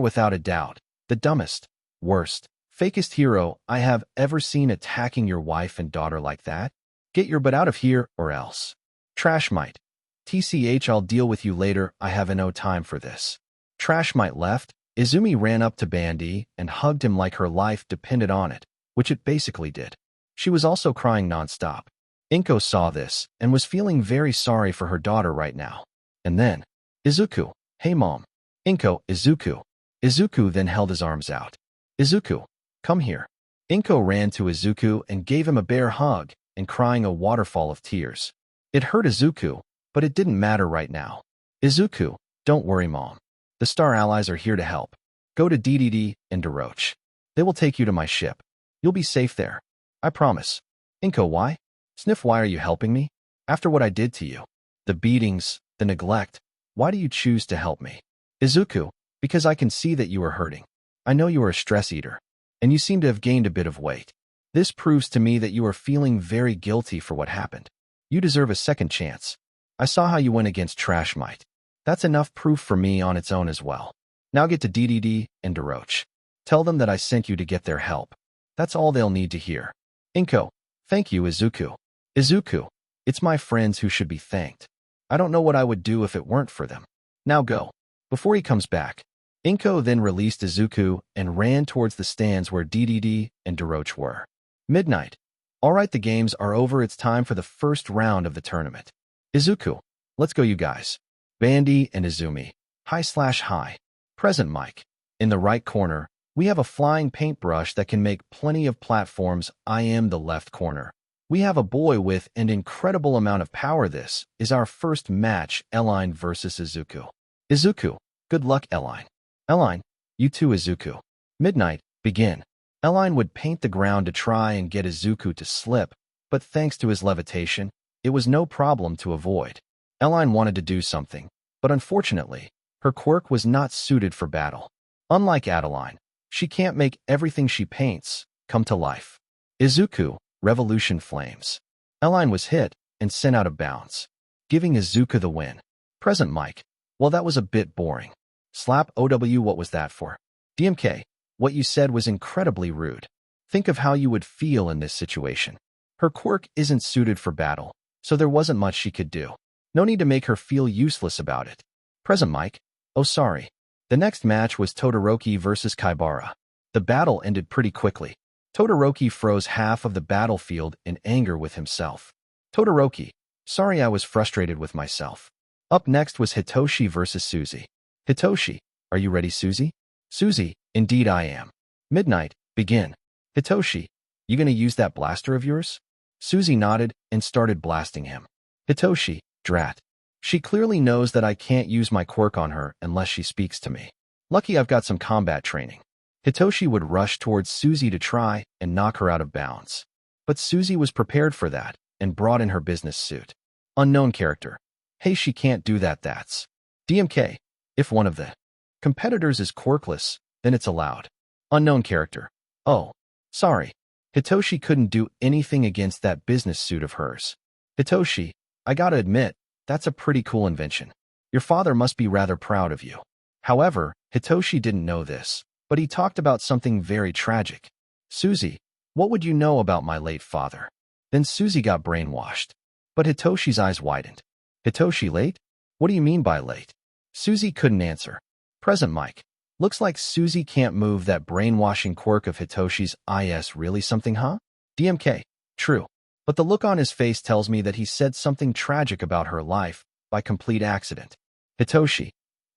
without a doubt the dumbest, worst, fakest hero I have ever seen. Attacking your wife and daughter like that? Get your butt out of here or else. Trash mite. TCH, I'll deal with you later. I have no time for this. Trash mite left. Izumi ran up to Bandy and hugged him like her life depended on it, which it basically did. She was also crying nonstop. Inko saw this and was feeling very sorry for her daughter right now. And then, Izuku, hey mom. Inko, Izuku. Izuku then held his arms out. Izuku, come here. Inko ran to Izuku and gave him a bear hug and crying a waterfall of tears. It hurt Izuku, but it didn't matter right now. Izuku, don't worry mom. The Star Allies are here to help. Go to DDD and Daroche. They will take you to my ship. You'll be safe there. I promise. Inko, why? Sniff, why are you helping me? After what I did to you. The beatings, the neglect. Why do you choose to help me? Izuku, because I can see that you are hurting. I know you are a stress eater, and you seem to have gained a bit of weight. This proves to me that you are feeling very guilty for what happened. You deserve a second chance. I saw how you went against Trash Mite. That's enough proof for me on its own as well. Now get to DDD and Daroche. Tell them that I sent you to get their help. That's all they'll need to hear. Inko, thank you, Izuku. Izuku, it's my friends who should be thanked. I don't know what I would do if it weren't for them. Now go. Before he comes back. Inko then released Izuku and ran towards the stands where DDD and Daroche were. Midnight. Alright, the games are over. It's time for the first round of the tournament. Izuku, let's go you guys. Bandy and Izumi. Hi/hi. Present Mike. In the right corner, we have a flying paintbrush that can make plenty of platforms. I am the left corner. We have a boy with an incredible amount of power. This is our first match, Eline versus Izuku. Izuku, good luck, Eline. Eline, you too, Izuku. Midnight, begin. Eline would paint the ground to try and get Izuku to slip, but thanks to his levitation, it was no problem to avoid. Eline wanted to do something, but unfortunately, her quirk was not suited for battle. Unlike Adeline, she can't make everything she paints come to life. Izuku, Revolution Flames. Eline was hit and sent out of bounds, giving Izuku the win. Present Mike. Well, that was a bit boring. Slap OW, what was that for? DMK, what you said was incredibly rude. Think of how you would feel in this situation. Her quirk isn't suited for battle, so there wasn't much she could do. No need to make her feel useless about it. Present Mike. Oh, sorry. The next match was Todoroki versus Kaibara. The battle ended pretty quickly. Todoroki froze half of the battlefield in anger with himself. Todoroki, sorry I was frustrated with myself. Up next was Hitoshi versus Suzy. Hitoshi, are you ready, Suzy? Suzy, indeed I am. Midnight, begin. Hitoshi, you gonna use that blaster of yours? Suzy nodded and started blasting him. Hitoshi, drat. She clearly knows that I can't use my quirk on her unless she speaks to me. Lucky I've got some combat training. Hitoshi would rush towards Suzy to try and knock her out of bounds. But Suzy was prepared for that and brought in her business suit. Unknown character. Hey, she can't do that, that's DMK. If one of the competitors is quirkless, then it's allowed. Unknown character. Oh, sorry. Hitoshi couldn't do anything against that business suit of hers. Hitoshi, I gotta admit, that's a pretty cool invention. Your father must be rather proud of you. However, Hitoshi didn't know this, but he talked about something very tragic. Suzy, what would you know about my late father? Then Suzy got brainwashed. But Hitoshi's eyes widened. Hitoshi late? What do you mean by late? Suzy couldn't answer. Present Mike. Looks like Suzy can't move that brainwashing quirk of Hitoshi's. Is really something, huh? DMK. True. But the look on his face tells me that he said something tragic about her life by complete accident. Hitoshi.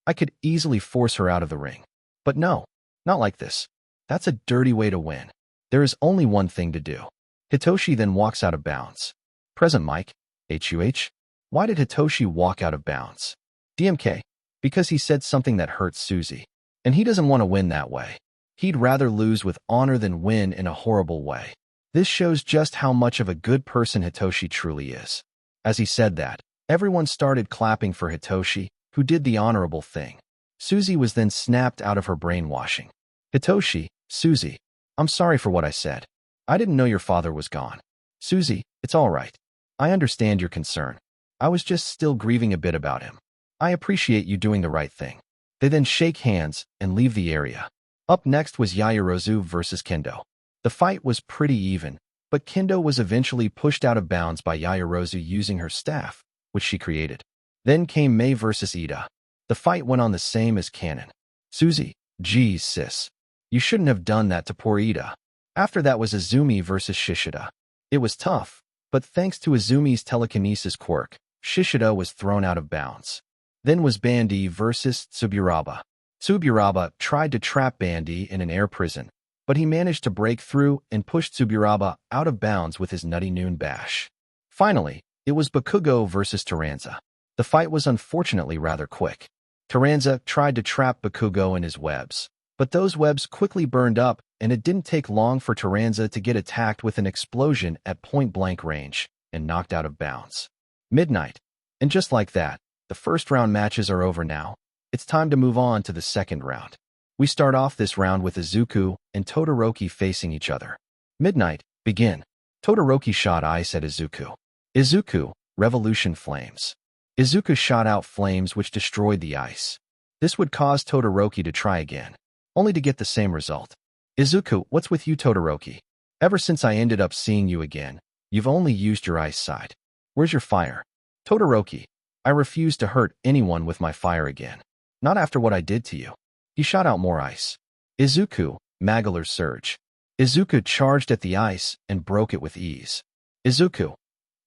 I could easily force her out of the ring. But no, not like this. That's a dirty way to win. There is only one thing to do. Hitoshi then walks out of bounds. Present Mike. HUH. Why did Hitoshi walk out of bounds? DMK. Because he said something that hurt Suzy. And he doesn't want to win that way. He'd rather lose with honor than win in a horrible way. This shows just how much of a good person Hitoshi truly is. As he said that, everyone started clapping for Hitoshi, who did the honorable thing. Suzy was then snapped out of her brainwashing. Hitoshi, Suzy, I'm sorry for what I said. I didn't know your father was gone. Suzy, it's all right. I understand your concern. I was just still grieving a bit about him. I appreciate you doing the right thing. They then shake hands and leave the area. Up next was Yaoyorozu versus Kendo. The fight was pretty even, but Kendo was eventually pushed out of bounds by Yaoyorozu using her staff, which she created. Then came Mei versus Ida. The fight went on the same as canon. Suzy, geez sis. You shouldn't have done that to poor Ida. After that was Izumi versus Shishida. It was tough, but thanks to Izumi's telekinesis quirk, Shishida was thrown out of bounds. Then was Bandy versus Tsuburaba. Tsuburaba tried to trap Bandy in an air prison, but he managed to break through and push Tsuburaba out of bounds with his Nutty Noon Bash. Finally, it was Bakugo versus Taranza. The fight was unfortunately rather quick. Taranza tried to trap Bakugo in his webs, but those webs quickly burned up, and it didn't take long for Taranza to get attacked with an explosion at point-blank range and knocked out of bounds. Midnight. And just like that, the first round matches are over now. It's time to move on to the second round. We start off this round with Izuku and Todoroki facing each other. Midnight, begin. Todoroki shot ice at Izuku. Izuku, Revolution Flames. Izuku shot out flames which destroyed the ice. This would cause Todoroki to try again, only to get the same result. Izuku, what's with you, Todoroki? Ever since I ended up seeing you again, you've only used your ice side. Where's your fire? Todoroki, I refuse to hurt anyone with my fire again. Not after what I did to you. He shot out more ice. Izuku, Magolor Surge. Izuku charged at the ice and broke it with ease. Izuku,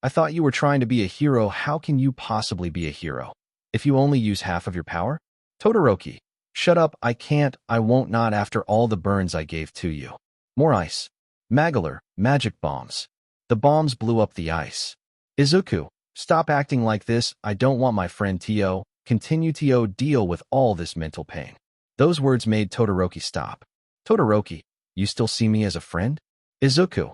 I thought you were trying to be a hero. How can you possibly be a hero if you only use half of your power? Todoroki, shut up. I can't, I won't, not after all the burns I gave to you. More ice. Magolor, Magic Bombs. The bombs blew up the ice. Izuku, stop acting like this. I don't want my friend Tio. Continue to deal with all this mental pain. Those words made Todoroki stop. Todoroki, you still see me as a friend? Izuku,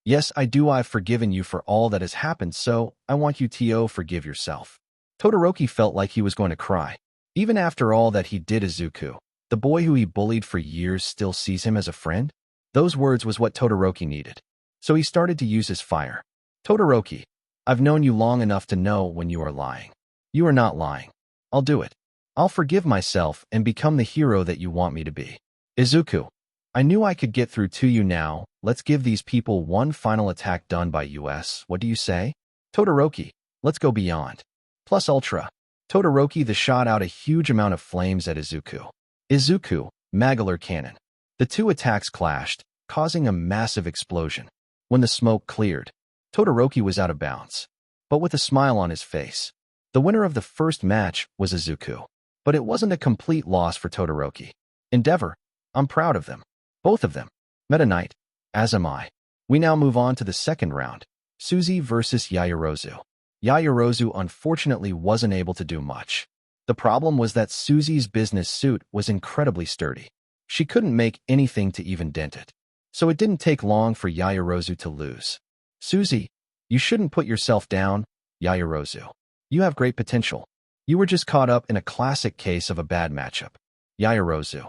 yes, I do. I've forgiven you for all that has happened, so I want you to forgive yourself. Todoroki felt like he was going to cry. Even after all that he did, Izuku, the boy who he bullied for years, still sees him as a friend? Those words was what Todoroki needed. So he started to use his fire. Todoroki, I've known you long enough to know when you are lying. You are not lying. I'll do it. I'll forgive myself and become the hero that you want me to be. Izuku, I knew I could get through to you now. Let's give these people one final attack done by us. What do you say? Todoroki, let's go beyond. Plus Ultra. Todoroki the shot out a huge amount of flames at Izuku. Izuku, Magolor Cannon. The two attacks clashed, causing a massive explosion. When the smoke cleared, Todoroki was out of bounds, but with a smile on his face. The winner of the first match was Izuku. But it wasn't a complete loss for Todoroki. Endeavor, I'm proud of them. Both of them. Meta Knight, as am I. We now move on to the second round. Suzy versus Yaoyorozu. Yaoyorozu unfortunately wasn't able to do much. The problem was that Suzy's business suit was incredibly sturdy. She couldn't make anything to even dent it. So it didn't take long for Yaoyorozu to lose. Suzy, you shouldn't put yourself down, Yaoyorozu. You have great potential. You were just caught up in a classic case of a bad matchup. Yaoyorozu.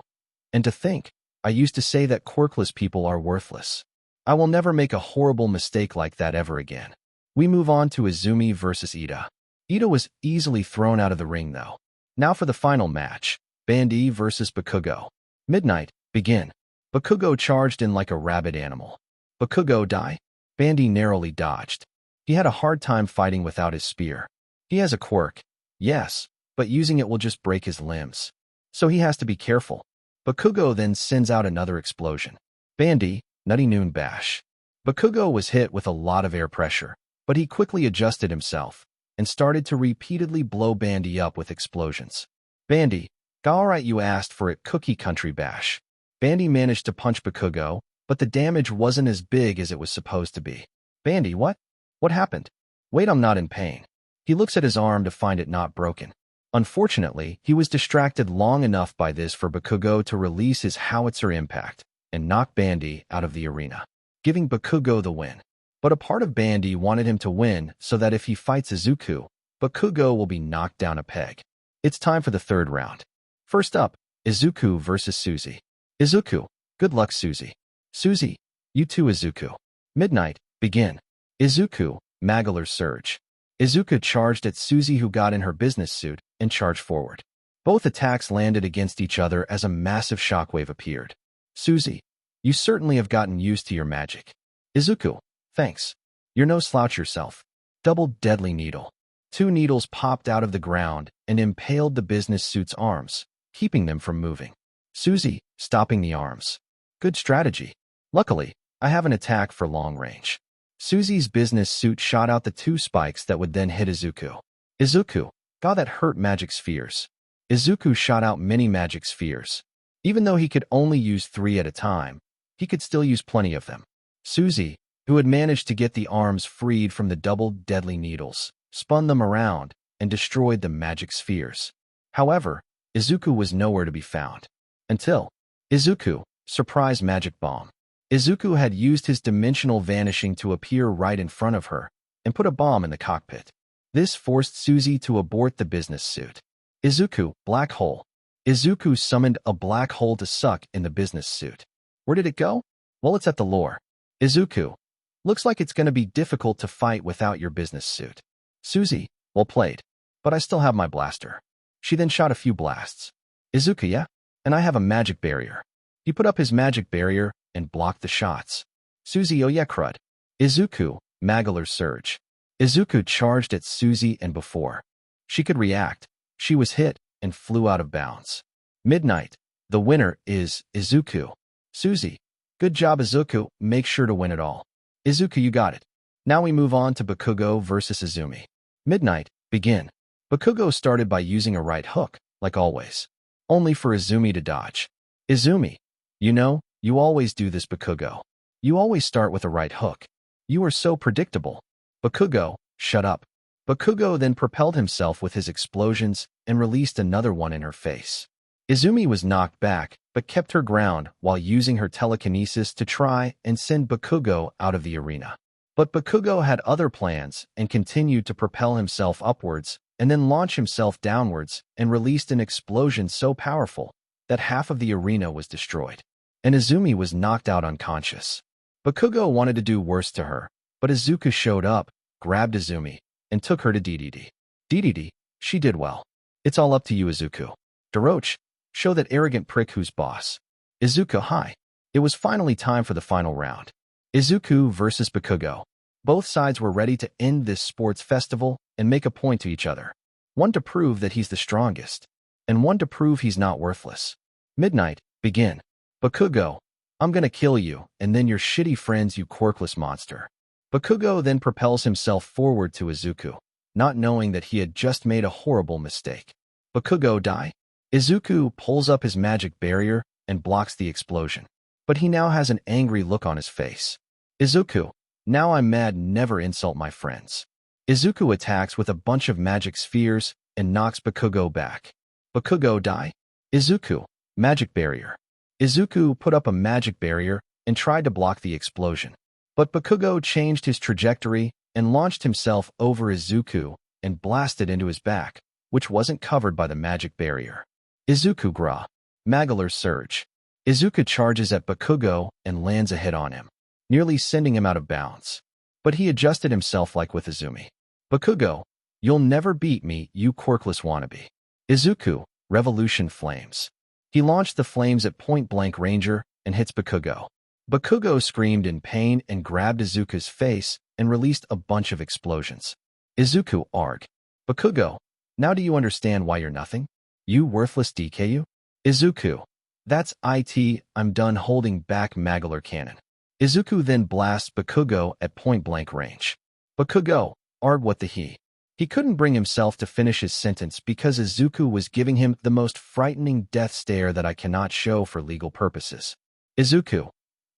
And to think, I used to say that quirkless people are worthless. I will never make a horrible mistake like that ever again. We move on to Izumi versus Ida. Ida was easily thrown out of the ring though. Now for the final match, Bandy versus Bakugo. Midnight, begin. Bakugo charged in like a rabid animal. Bakugo die? Bandy narrowly dodged. He had a hard time fighting without his spear. He has a quirk, yes, but using it will just break his limbs. So he has to be careful. Bakugo then sends out another explosion. Bandy, Nutty Noon Bash. Bakugo was hit with a lot of air pressure, but he quickly adjusted himself and started to repeatedly blow Bandy up with explosions. Bandy, alright, you asked for it, Cookie Country Bash. Bandy managed to punch Bakugo, but the damage wasn't as big as it was supposed to be. Bandy, what? What happened? Wait, I'm not in pain. He looks at his arm to find it not broken. Unfortunately, he was distracted long enough by this for Bakugo to release his howitzer impact and knock Bandy out of the arena, giving Bakugo the win. But a part of Bandy wanted him to win so that if he fights Izuku, Bakugo will be knocked down a peg. It's time for the third round. First up, Izuku versus Suzy. Izuku, good luck Suzy. Suzy, you too Izuku. Midnight, begin. Izuku, Magolor Surge. Izuku charged at Suzy, who got in her business suit and charged forward. Both attacks landed against each other as a massive shockwave appeared. Suzy, you certainly have gotten used to your magic. Izuku, thanks. You're no slouch yourself. Double deadly needle. Two needles popped out of the ground and impaled the business suit's arms, keeping them from moving. Suzy, stopping the arms. Good strategy. Luckily, I have an attack for long range. Suzy's business suit shot out the two spikes that would then hit Izuku. Izuku, God, that hurt magic spheres. Izuku shot out many magic spheres. Even though he could only use 3 at a time, he could still use plenty of them. Suzy, who had managed to get the arms freed from the double deadly needles, spun them around and destroyed the magic spheres. However, Izuku was nowhere to be found. Until Izuku, surprise magic bomb. Izuku had used his dimensional vanishing to appear right in front of her and put a bomb in the cockpit. This forced Suzy to abort the business suit. Izuku, black hole. Izuku summoned a black hole to suck in the business suit. Where did it go? Well, it's at the lore. Izuku, looks like it's going to be difficult to fight without your business suit. Suzy, well played. But I still have my blaster. She then shot a few blasts. Izuku, yeah? And I have a magic barrier. He put up his magic barrier and blocked the shots. Suzy, oh yeah, crud. Izuku, Magolor Surge. Izuku charged at Suzy, and before she could react, she was hit and flew out of bounds. Midnight. The winner is Izuku. Suzy, good job Izuku, make sure to win it all. Izuku, you got it. Now we move on to Bakugo versus Izumi. Midnight, begin. Bakugo started by using a right hook, like always, only for Izumi to dodge. Izumi, you know, you always do this, Bakugo. You always start with a right hook. You are so predictable. Bakugo, shut up. Bakugo then propelled himself with his explosions and released another one in her face. Izumi was knocked back, but kept her ground while using her telekinesis to try and send Bakugo out of the arena. But Bakugo had other plans and continued to propel himself upwards and then launch himself downwards and released an explosion so powerful that half of the arena was destroyed. And Izumi was knocked out unconscious. Bakugo wanted to do worse to her, but Izuku showed up, grabbed Izumi, and took her to DDD. DDD, she did well. It's all up to you, Izuku. Daroche, show that arrogant prick who's boss. Izuku, hi. It was finally time for the final round. Izuku versus Bakugo. Both sides were ready to end this sports festival and make a point to each other. One to prove that he's the strongest, and one to prove he's not worthless. Midnight, begin. Bakugo, I'm gonna kill you, and then your shitty friends, you quirkless monster. Bakugo then propels himself forward to Izuku, not knowing that he had just made a horrible mistake. Bakugo die? Izuku pulls up his magic barrier and blocks the explosion, but he now has an angry look on his face. Izuku, Now I'm mad, never insult my friends. Izuku attacks with a bunch of magic spheres and knocks Bakugo back. Bakugo die? Izuku, magic barrier. Izuku put up a magic barrier and tried to block the explosion. But Bakugo changed his trajectory and launched himself over Izuku and blasted into his back, which wasn't covered by the magic barrier. Izuku Gra. Magolor Surge. Izuku charges at Bakugo and lands a hit on him, nearly sending him out of bounds. But he adjusted himself like with Izumi. Bakugo, you'll never beat me, you quirkless wannabe. Izuku, Revolution Flames. He launched the flames at point-blank ranger and hits Bakugo. Bakugo screamed in pain and grabbed Izuku's face and released a bunch of explosions. Izuku Arg. Bakugo, now do you understand why you're nothing? You worthless DKU? Izuku, that's it, I'm done holding back Magolor Cannon. Izuku then blasts Bakugo at point-blank range. Bakugo, Arg what the he? He couldn't bring himself to finish his sentence because Izuku was giving him the most frightening death stare that I cannot show for legal purposes. Izuku,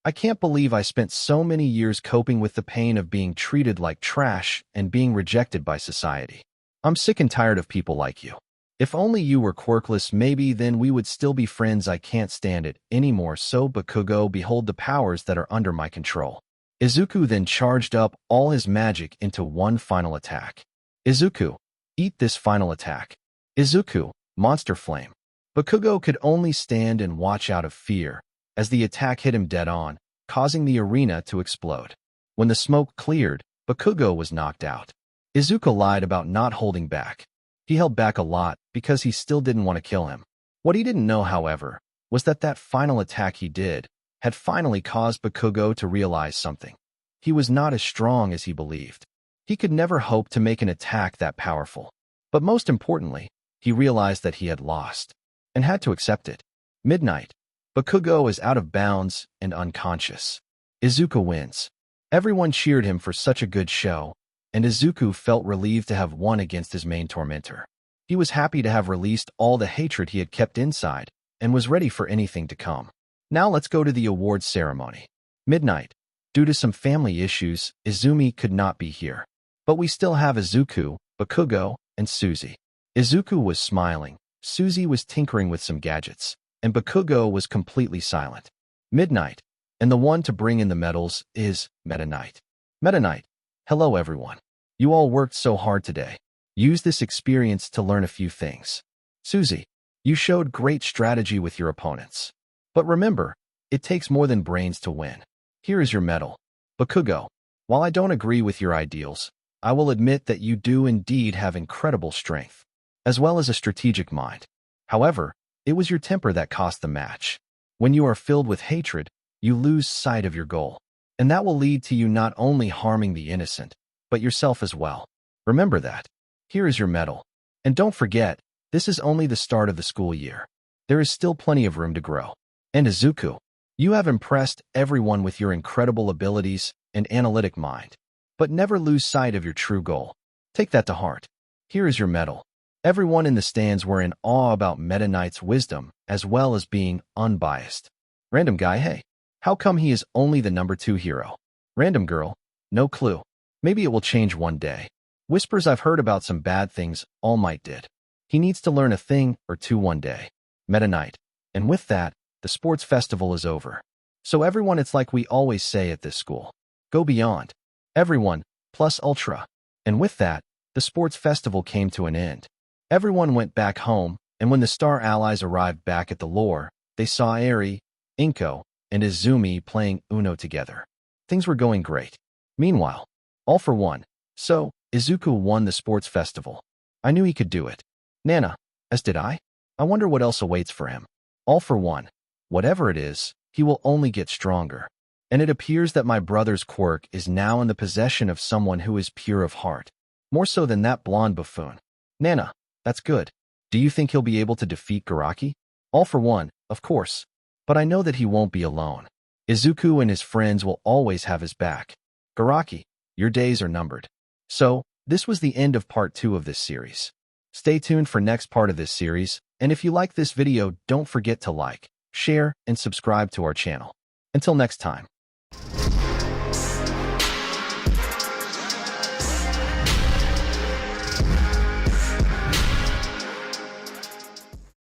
I can't believe I spent so many years coping with the pain of being treated like trash and being rejected by society. I'm sick and tired of people like you. If only you were quirkless, maybe then we would still be friends. I can't stand it anymore, so Bakugo, behold the powers that are under my control. Izuku then charged up all his magic into one final attack. Izuku, eat this final attack. Izuku, Monster Flame. Bakugo could only stand and watch out of fear as the attack hit him dead on, causing the arena to explode. When the smoke cleared, Bakugo was knocked out. Izuku lied about not holding back. He held back a lot because he still didn't want to kill him. What he didn't know, however, was that final attack he did had finally caused Bakugo to realize something. He was not as strong as he believed. He could never hope to make an attack that powerful. But most importantly, he realized that he had lost and had to accept it. Midnight. Bakugo is out of bounds and unconscious. Izuku wins. Everyone cheered him for such a good show, and Izuku felt relieved to have won against his main tormentor. He was happy to have released all the hatred he had kept inside and was ready for anything to come. Now let's go to the awards ceremony. Midnight. Due to some family issues, Izumi could not be here. But we still have Izuku, Bakugo, and Suzy. Izuku was smiling, Suzy was tinkering with some gadgets, and Bakugo was completely silent. Midnight. And the one to bring in the medals is Meta Knight. Meta Knight. Hello everyone. You all worked so hard today. Use this experience to learn a few things. Suzy, you showed great strategy with your opponents. But remember, it takes more than brains to win. Here is your medal. Bakugo, while I don't agree with your ideals, I will admit that you do indeed have incredible strength, as well as a strategic mind. However, it was your temper that cost the match. When you are filled with hatred, you lose sight of your goal, and that will lead to you not only harming the innocent, but yourself as well. Remember that. Here is your medal. And don't forget, this is only the start of the school year. There is still plenty of room to grow. And Izuku, you have impressed everyone with your incredible abilities and analytic mind. But never lose sight of your true goal. Take that to heart. Here is your medal. Everyone in the stands were in awe about Meta Knight's wisdom, as well as being unbiased. Random guy, hey, how come he is only the number 2 hero? Random girl, no clue. Maybe it will change one day. Whispers I've heard about some bad things All Might did. He needs to learn a thing or two one day. Meta Knight. And with that, the sports festival is over. So everyone, it's like we always say at this school. Go beyond. Everyone, plus ultra. And with that, the sports festival came to an end. Everyone went back home, and when the Star Allies arrived back at the lore, they saw Eri, Inko, and Izumi playing Uno together. Things were going great. Meanwhile, All for One. So, Izuku won the sports festival. I knew he could do it. Nana, as did I. I wonder what else awaits for him. All for One. Whatever it is, he will only get stronger. And it appears that my brother's quirk is now in the possession of someone who is pure of heart. More so than that blonde buffoon. Nana, that's good. Do you think he'll be able to defeat Garaki? All for One, of course. But I know that he won't be alone. Izuku and his friends will always have his back. Garaki, your days are numbered. So, this was the end of part 2 of this series. Stay tuned for next part of this series, and if you like this video, don't forget to like, share, and subscribe to our channel. Until next time.